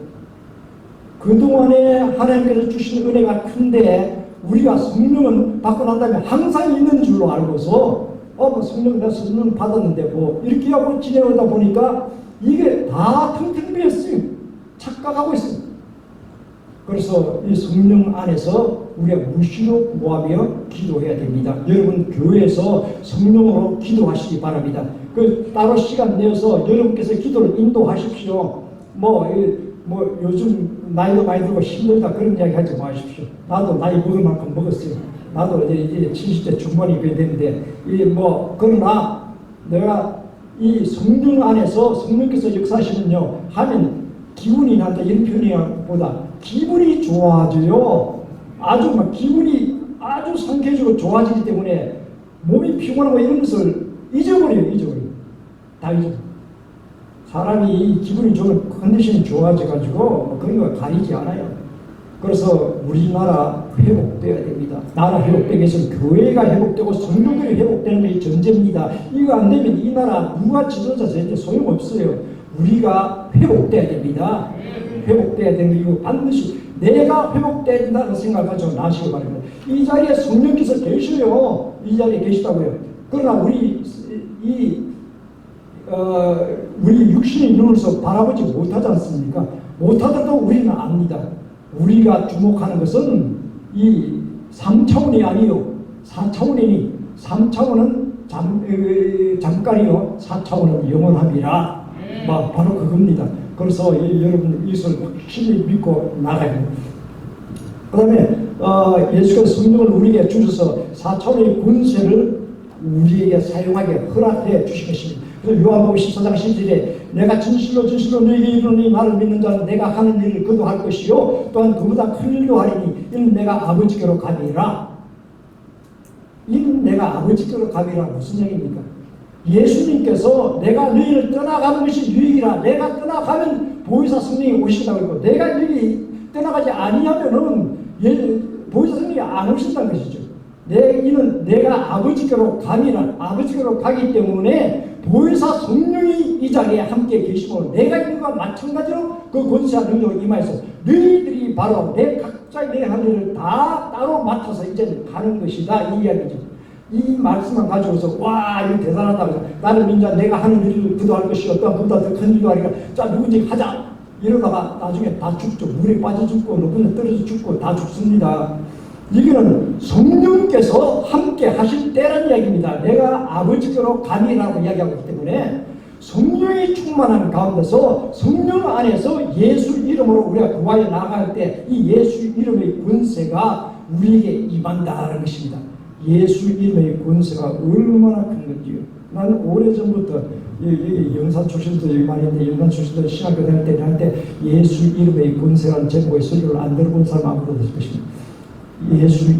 그동안에 하나님께서 주신 은혜가 큰데 우리가 성령은 받고 난 다음에 항상 있는 줄로 알고서 성령 내가 성령 받았는데 이렇게 하고 지내오다 보니까 이게 다 텅텅 비었어요. 착각하고 있어요. 그래서 이 성령 안에서 우리가 무시로 구하며 기도해야 됩니다. 여러분 교회에서 성령으로 기도하시기 바랍니다. 따로 시간 내어서 여러분께서 기도를 인도하십시오. 요즘 나이도 많이 들고 힘들다 그런 이야기 하지 마십시오. 나도 나이 먹을 만큼 먹었어요. 나도 이제 70대 중반이 되는데 그러나 내가 이 성령 안에서 성령께서 역사하시면요 하면 기분이 난다 이런 표현보다 기분이 좋아져요. 아주 기분이 아주 상쾌해지고 좋아지기 때문에 몸이 피곤하고 이런 것을 잊어버려요. 다 잊어버려요. 사람이 기분이 좋으면 컨디션이 좋아져가지고 그런 거 가리지 않아요. 그래서 우리나라 회복돼야 됩니다. 나라 회복되기 위해서는 교회가 회복되고 성도들이 회복되는 것이 전제입니다. 이거 안 되면 이 나라 누가 지도자 되는지 소용없어요. 우리가 회복돼야 됩니다. 회복돼야 되는 이거 반드시 내가 회복돼야 된다는 생각을 가지고 나시기 바랍니다. 이 자리에 성령께서 계셔요. 이 자리에 계시다고요. 그러나 우리 육신의 눈으로서 바라보지 못하지 않습니까? 못하더라도 우리는 압니다. 우리가 주목하는 것은 이 3차원이 아니요 4차원이니 3차원은 잠깐이요 4차원은 영원함이라 바로 그겁니다. 그래서 여러분 이것을 확실히 믿고 나가야 됩니다. 그 다음에 예수께서 성령을 우리에게 주셔서 4차원의 권세를 우리에게 사용하게 허락해 주신 것입니다. 그래서 요한복음 14장 10절에 내가 진실로 너희에게 이르노니 나를 믿는 자는 내가 하는 일을 그도 할 것이요 또한 그보다 큰 일도 하리니 이는 내가 아버지께로 가리라. 이는 내가 아버지께로 가리라 무슨 얘기입니까? 예수님께서 내가 너희를 떠나가는 것이 유익이라. 내가 떠나가면 보혜사 성령이 오신다고 했고 내가 여기 떠나가지 아니하면은 보혜사 성령이 안 오신다는 것이죠. 이는 내가 아버지께로 가니라. 아버지께로 가기 때문에 보혜사 성령이 이 자리에 함께 계시고 내가 있는 것과 마찬가지로 그 권세와 능력을 임하여서 너희들이 바로 각자 내 할 일을 다 따로 맡아서 이제 가는 것이다 이 이야기죠. 이 말씀만 가지고서 와 이거 대단하다. 나를 믿자 내가 하는 일을 그도 할 것이요 또한 그보다 더 큰 일도 하리라. 자 누군지 하자. 이러다가 나중에 다 죽죠. 물에 빠져 죽고 높은 데 떨어져 죽고 다 죽습니다. 이거는 성령께서 함께 하실 때라는 이야기입니다. 내가 아버지께로 가니라고 이야기하고 있기 때문에 성령이 충만한 가운데서 성령 안에서 예수 이름으로 우리가 구하여 나갈 때 이 예수 이름의 권세가 우리에게 임한다는 것입니다. 예수 이름의 권세가 얼마나 큰 건지요. 나는 오래전부터 영산 출신도 많이 있는데 영산 출신도 신학교 다닐 때 할 때 예수 이름의 권세라는 제목의 설교를 안 들어본 사람 아무도 없을 것입니다. 예수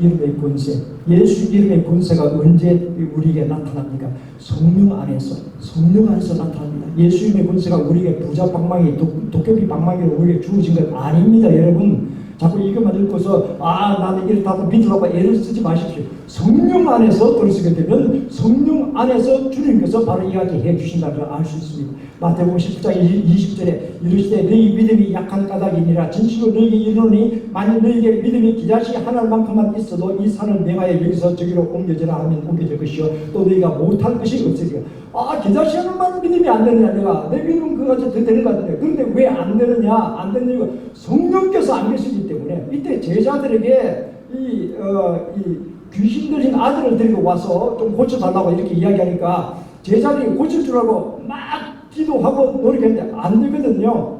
이름의 권세. 예수 이름의 권세가 언제 우리에게 나타납니까? 성령 안에서 나타납니다. 예수 이름의 권세가 우리에게 부자 방망이, 도깨비 방망이로 우리에게 주어진 것 아닙니다, 여러분. 자꾸 이것만 읽고서 나는 이렇다고 믿으라고 애를 쓰지 마십시오. 성령 안에서 들으시게 되면 성령 안에서 주님께서 바로 이야기해 주신다는 걸 알 수 있습니다. 마태복음 10장 20절에 이르시되 너희 믿음이 약한 까닭이니라. 진실로 너희에게 이르노니 만일 너희에게 믿음이 기자시 하나만큼만 있어도 이 산을 명하여 여기서 저기로 옮겨지라 하면 옮겨질 것이요 또 너희가 못할 것이 없으리라. 기자시 하나만 믿음이 안 되느냐. 내 믿음은 그거 더 되는 것 같은데 그런데 왜 안 되느냐. 안 되는 이유가 성령께서 안 계시기 때문에 이때 제자들에게 이 귀신 들린 아들을 데리고 와서 좀 고쳐달라고 이렇게 이야기하니까 제자들이 고칠 줄 알고 막 기도하고 노력했는데 안 되거든요.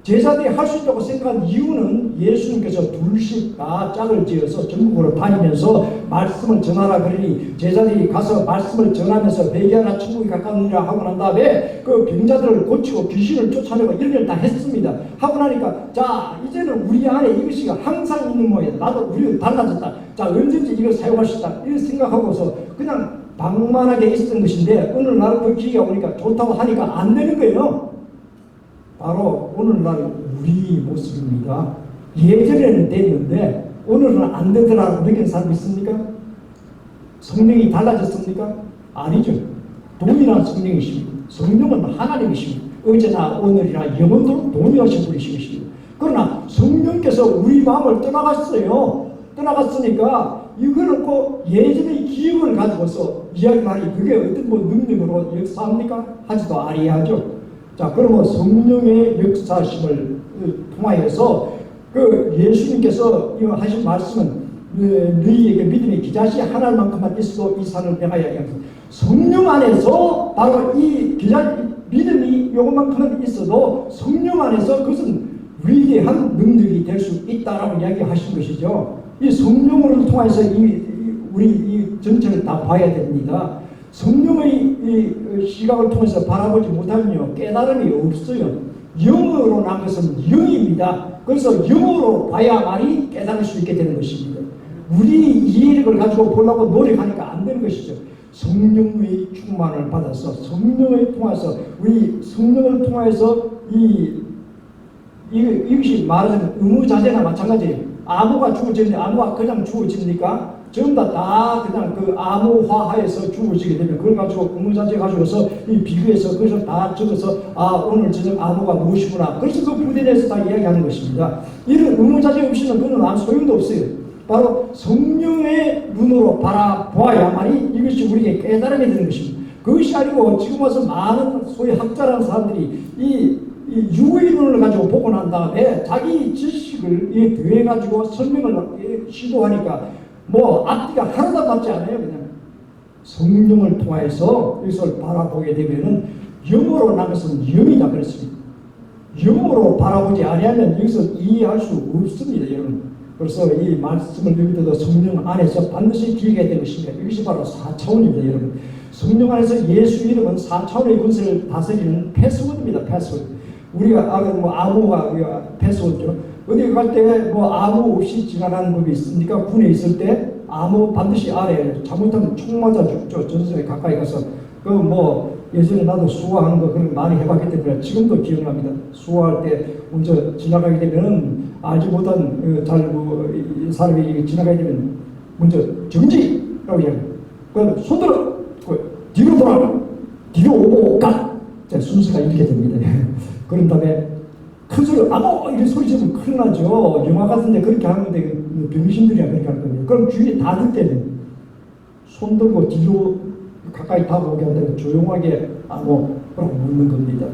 제자들이 할 수 있다고 생각한 이유는 예수님께서 둘씩 다 짝을 지어서 전국으로 다니면서 말씀을 전하라 그러니 제자들이 가서 말씀을 전하면서 회개하라 천국이 가까우니라 하고 난 다음에 그 병자들을 고치고 귀신을 쫓아내고 이런 걸 다 했습니다. 하고 나니까 자 이제는 우리 안에 이것이 항상 있는 모양이다. 나도 우리는 달라졌다. 자 언제든지 이걸 사용할 수 있다. 이런 생각하고서 그냥 방만하게 있었던 것인데 어느 날 그 기회가 오니까 좋다고 하니까 안 되는 거예요. 바로 오늘날 우리 모습입니다. 예전에는 됐는데 오늘은 안 되더라고 느끼는 사람 있습니까? 성령이 달라졌습니까? 아니죠. 동일한 성령이십니다. 성령은 하나님이십니다. 어제나 오늘이나 영원토록 동일하신 분이십니다. 그러나 성령께서 우리 마음을 떠나갔어요. 떠나갔으니까 이거를 꼭 예전의 기억을 가지고서 이야기하니 그게 어떤 뭐 능력으로 역사합니까? 하지도 아니하죠. 자, 그러면 성령의 역사심을 통하여서 그 예수님께서 하신 말씀은 너희에게 믿음이 기자시 하나만큼만 있어도 이 산을 명하여 하면서 성령 안에서 바로 이 믿음이 요것만큼만 있어도 성령 안에서 그것은 위대한 능력이 될 수 있다라고 이야기하신 것이죠. 이 성령을 통해서 우리 이 전체를 다 봐야 됩니다. 성령의 이 시각을 통해서 바라보지 못하면요 깨달음이 없어요. 영으로 난 것은 영입니다. 그래서 영으로 봐야만이 깨달을 수 있게 되는 것입니다. 우리 이해력을 가지고 보려고 노력하니까 안 되는 것이죠. 성령의 충만을 받아서 성령을 통해서 우리 성령을 통해서 이것이 말하자면 의무자재나 마찬가지예요. 암호가 주어지는데 암호가 그냥 주어집니까? 전부 다 그냥 그 암호화하에서 주어지게 되면 그걸 가지고 의무자재 가지고서 이 비교해서 그것을 다 적어서 오늘 저녁 암호가 무엇이구나. 그래서 그 부분에 대해서 다 이야기하는 것입니다. 이런 의무자재 없이는 그는 아무 소용도 없어요. 바로 성령의 눈으로 바라보아야만이 이것이 우리에게 깨달음이 되는 것입니다. 그것이 아니고 지금 와서 많은 소위 학자라는 사람들이 이 유의 눈을 가지고 보고 난 다음에 자기 지식을 더해가지고 설명을 시도하니까 뭐 앞뒤가 하나도 맞지 않아요. 그냥 성령을 통해서 이것을 바라보게 되면은 영으로 난 것은 영이다 그랬습니다. 영으로 바라보지 아니하면 여기서 이해할 수 없습니다, 여러분. 그래서 이 말씀을 여기도 성령 안에서 반드시 기억해야 되는 것입니다. 이것이 바로 4차원입니다, 여러분. 성령 안에서 예수 이름은 4차원의 권세를 다스리는 패스워드입니다, 패스워드. 우리가 뭐 암호가 패스워드죠. 어디 갈 때 뭐 암호 없이 지나가는 법이 있습니까? 군에 있을 때 암호 반드시 알아야 잘못하면 총 맞아 죽죠. 전선에 가까이 가서 그 뭐 예전에 나도 수화하는 거 그런 거 많이 해봤기 때문에 지금도 기억납니다. 수화할 때 먼저 지나가게 되면은 알지 못한 사람이 지나가게 되면 먼저 정지라고 이야기해요. 그 손들어 뒤로 돌아 뒤로 오고 가 순서가 이렇게 됩니다. 그런 다음에 큰 소리 아무 이런 소리 지르면 큰일 나죠. 영화 같은데 그렇게 하는데 병신들이야 그렇게 할 겁니다. 그럼 주위에 다 들 때는 손 들고 뒤로 가까이 다가오게 한다면 조용하게 암호라고 묻는 겁니다.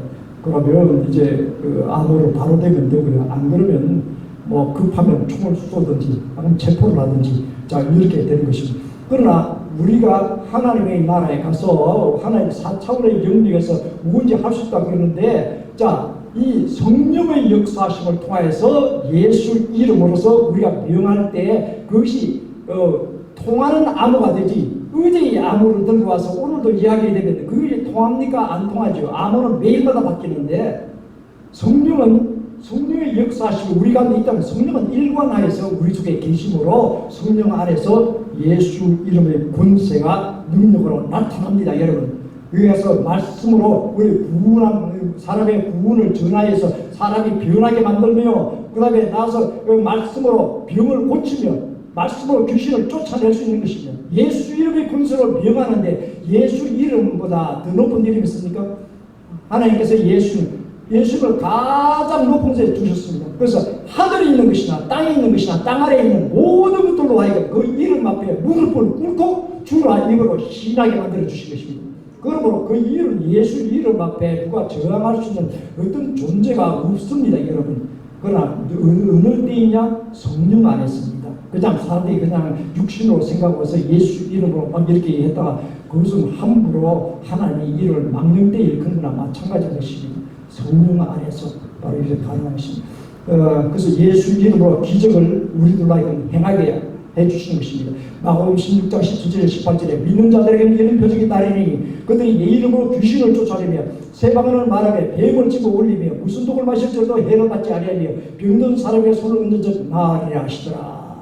그러면 이제 그 암호로 바로 되면 되고요. 안 그러면 뭐 급하면 총을 쏘든지 아니면 체포를 하든지 자 이렇게 되는 것입니다. 그러나 우리가 하나님의 나라에 가서 하나님 4차원의 영역에서 무엇인지 할 수 있다고 그러는데 자 이 성령의 역사심을 통해서 예수 이름으로서 우리가 명할 때 그것이 통하는 암호가 되지 어제의 암호를 들고 와서 오늘도 이야기해야 되는데 그것이 통합니까? 안 통하죠. 암호는 매일마다 바뀌는데 성령의 역사심이 우리 가운데 있다면 성령은 일관하여서 우리 속에 계심으로 성령 안에서 예수 이름의 권세가 능력으로 나타납니다, 여러분. 그래서 말씀으로 우리 구원한 사람의 구원을 전하여서 사람이 변하게 만들며 그 다음에 나서 그 말씀으로 병을 고치며 말씀으로 귀신을 쫓아낼 수 있는 것이며 예수 이름의 권세로 명하는데 예수 이름보다 더 높은 이름이 있습니까? 하나님께서 예수를 가장 높은 곳에 두셨습니다. 그래서 하늘에 있는 것이나 땅에 있는 것이나 땅 아래에 있는 모든 것들로 하여금 그 이름 앞에 무릎을 꿇고 주라 입으로 신하게 만들어 주신 것입니다. 그러므로 그 이름 예수 이름 앞에 누가 저항할 수 있는 어떤 존재가 없습니다, 여러분. 그러나 어느 때이냐? 성령 안에 있습니다. 그냥 사람들이 그냥 육신으로 생각해서 예수 이름으로 막 이렇게 했다가 그것은 함부로 하나님의 일을 막는 데 일컫는 거나 마찬가지인 것입니다. 성령 안에서 바로 이렇게 가능한 것입니다. 그래서 예수 이름으로 기적을 우리들에게 행하게 해주시는 것입니다. 마가복음 16장 17절 18절에 믿는 자들에게는 이런 표적이 따르니 그들이 내 이름으로 귀신을 쫓아내며 새 방언을 말하며 뱀을 집어 올리며 무슨 독을 마실 줄도 해를 받지 아니하며 병든 사람의 손을 얹은 적 나으리라 하시더라.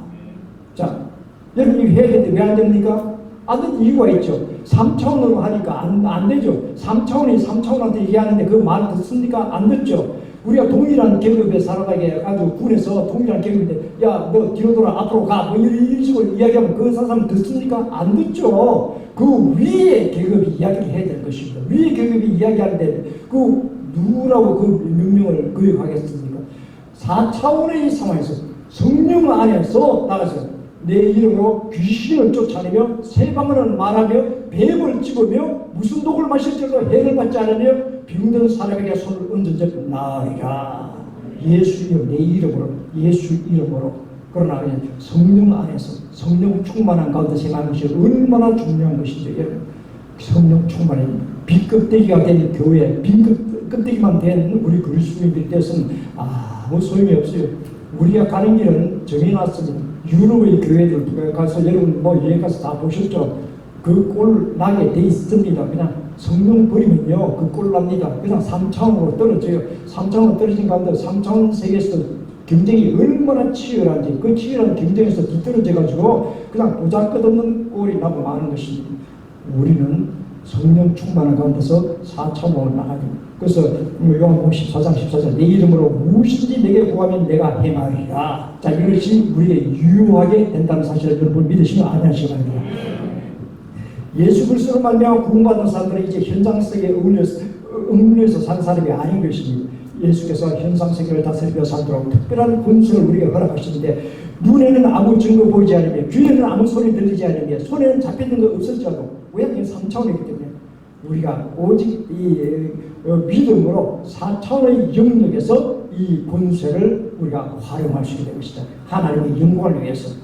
자, 여러분 이거 해야 되는데 왜 안 됩니까? 안 되는 이유가 있죠. 3차원으로 하니까 안 되죠. 3차원이 3차원한테 얘기하는데 그 말 듣습니까? 안 듣죠. 우리가 동일한 계급에 살아가게 아주 군에서 동일한 계급인데 야 너 뒤로 돌아 앞으로 가 뭐 이런 식으로 이야기하면 그 사람 듣습니까? 안 듣죠. 그 위에 계급이 이야기를 해야 되는 것입니다. 위에 계급이 이야기하는데 그 누구라고 그 명령을 거역하겠습니까? 4차원의 상황에서 성령 안에서 나가서 내 이름으로 귀신을 쫓아내며 새 방언을 말하며 뱀을 집으며 무슨 독을 마실 줄도 해를 받지 않으며 병든 사람에게 손을 얹은 적 나으리라. 예수 이름, 내 이름으로, 예수 이름으로. 그러나 성령 안에서 성령 충만한 가운데 생각하는 것이 얼마나 중요한 것인지 여러분. 성령 충만한 빈껍데기가 된 교회, 빈껍데기만 된 우리 그리스도인들이 되어서는 아무 소용이 없어요. 우리가 가는 길은 정해놨습니다. 유럽의 교회들 가서 여러분 뭐 여행 가서 다 보셨죠? 그 꼴 나게 돼 있습니다. 그냥 성령 버리면요 그 꼴 납니다. 그냥 3차원으로 떨어져요. 3차원으로 떨어진 가운데 3차원 세계에서 경쟁이 얼마나 치열한지 그 치열한 경쟁에서 뒤떨어져 가지고 그냥 보잘것없는 꼴이 나고 마는 것입니다. 우리는 성령 충만한 가운데서 4차원으로 나가야 됩니다. 그래서 요한복음 14장 14절 내 이름으로 무엇이든지 내게 구하면 내가 행하리라. 자, 이것이 우리의 유효하게 된다는 사실을 여러분 믿으시면 아멘하시기 바랍니다. 예수 그리스도로 말미암아 구원받은 사람들은 이제 현상 세계에 응문해서 산 사람이 아닌 것입니다. 예수께서 현상 세계를 다스리며 살도록 특별한 권세를 우리에게 허락하시는데 눈에는 아무 증거 보이지 않으며 귀에는 아무 소리 들리지 않으며 손에는 잡히는 거 없을지라도 왜? 그게 3차원이기 때문에 우리가 오직 이 믿음으로 4차원의 영역에서 이 권세를 우리가 활용할 수 있게 될 것이다. 하나님의 영광을 위해서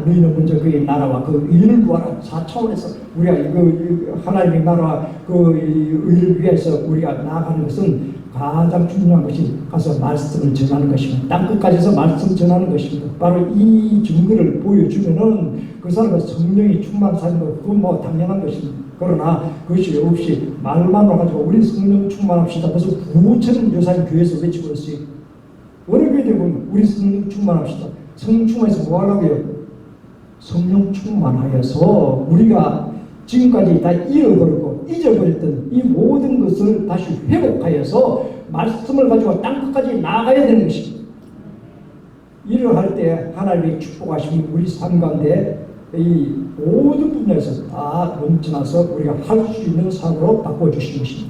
너희는 먼저 그의 나라와 그 의를 구하라. 4차원에서 우리가 하나님의 나라와 그 의를 위해서 우리가 나아가는 것은 가장 중요한 것이 가서 말씀을 전하는 것입니다. 땅끝까지서 말씀 전하는 것입니다. 바로 이 증거를 보여주면은 그 사람은 성령이 충만한 사람은 그건 뭐 당연한 것입니다. 그러나 그것이 없이 말만으로 가지고 우리 성령 충만합시다. 그래서 구호처럼 요사님 교회에서 외치고 있어요. 어느 교회들 보면 우리 성령 충만합시다. 성령 충만해서 뭐 하려고요? 성령 충만하여서 우리가 지금까지 다 잃어버리고 잊어버렸던 이 모든 것을 다시 회복하여서 말씀을 가지고 땅끝까지 나아가야 되는 것입니다. 일을 할 때 하나님의 축복하심이 우리 삶 가운데 이 모든 분야에서 다 넘쳐나서 우리가 할 수 있는 삶으로 바꿔주신 것입니다.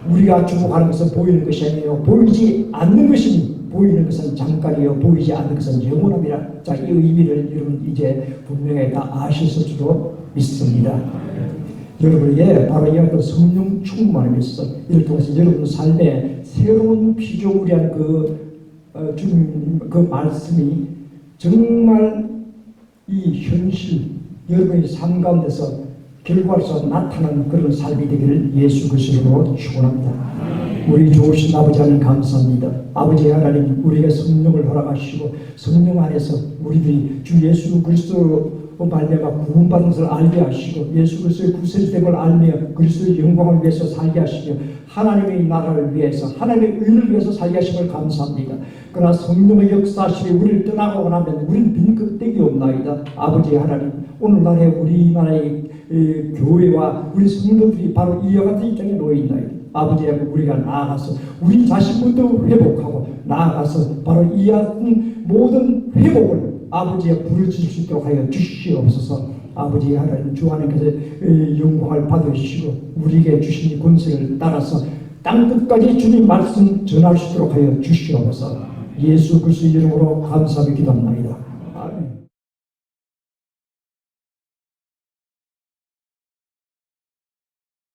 우리가 주목하는 것은 보이는 것이 아니에요. 보이지 않는 것입니다. 보이는 것은 잠깐이요 보이지 않는 것은 영원합니다. 자, 이 의미를 여러분 이제 분명히 다 아셨을 줄로 믿습니다. 여러분에게 바로 이 어떤 성령 충만함이 있어 이를 통해서 여러분 삶에 새로운 피조물이한 주님 그 말씀이 정말 이 현실 여러분의 삶 가운데서 결과로서 나타나는 그런 삶이 되기를 예수 그리스도로 축원합니다. 우리 좋으신 아버지 하나님 감사합니다. 아버지 하나님 우리에게 성령을 허락하시고 성령 안에서 우리들이 주 예수 그리스도로 말미암아 구원받은 것을 알게 하시고 예수 그리스도의 구세주됨을 알며 그리스도의 영광을 위해서 살게 하시며 하나님의 나라를 위해서 하나님의 의를 위해서 살게 하심을 감사합니다. 그러나 성령의 역사하심이 우리를 떠나고 나면 우리는 빈껍데기 없나이다. 아버지 하나님 오늘날의 우리나라의 교회와 우리 성도들이 바로 이와 같은 입장에 놓여있나이다. 아버지 하나님 우리가 나아가서 우리 자신부터 회복하고 나아가서 바로 이 같은 모든 회복을 아버지의 부르짖을 수 있도록 하여 주시옵소서. 아버지 하나님 주 하나님께서 영광을 받으시고 우리에게 주신 이 권세를 따라서 땅끝까지 주님 말씀 전할 수 있도록 하여 주시옵소서. 예수 그리스도 이름으로 감사하며 기도합니다.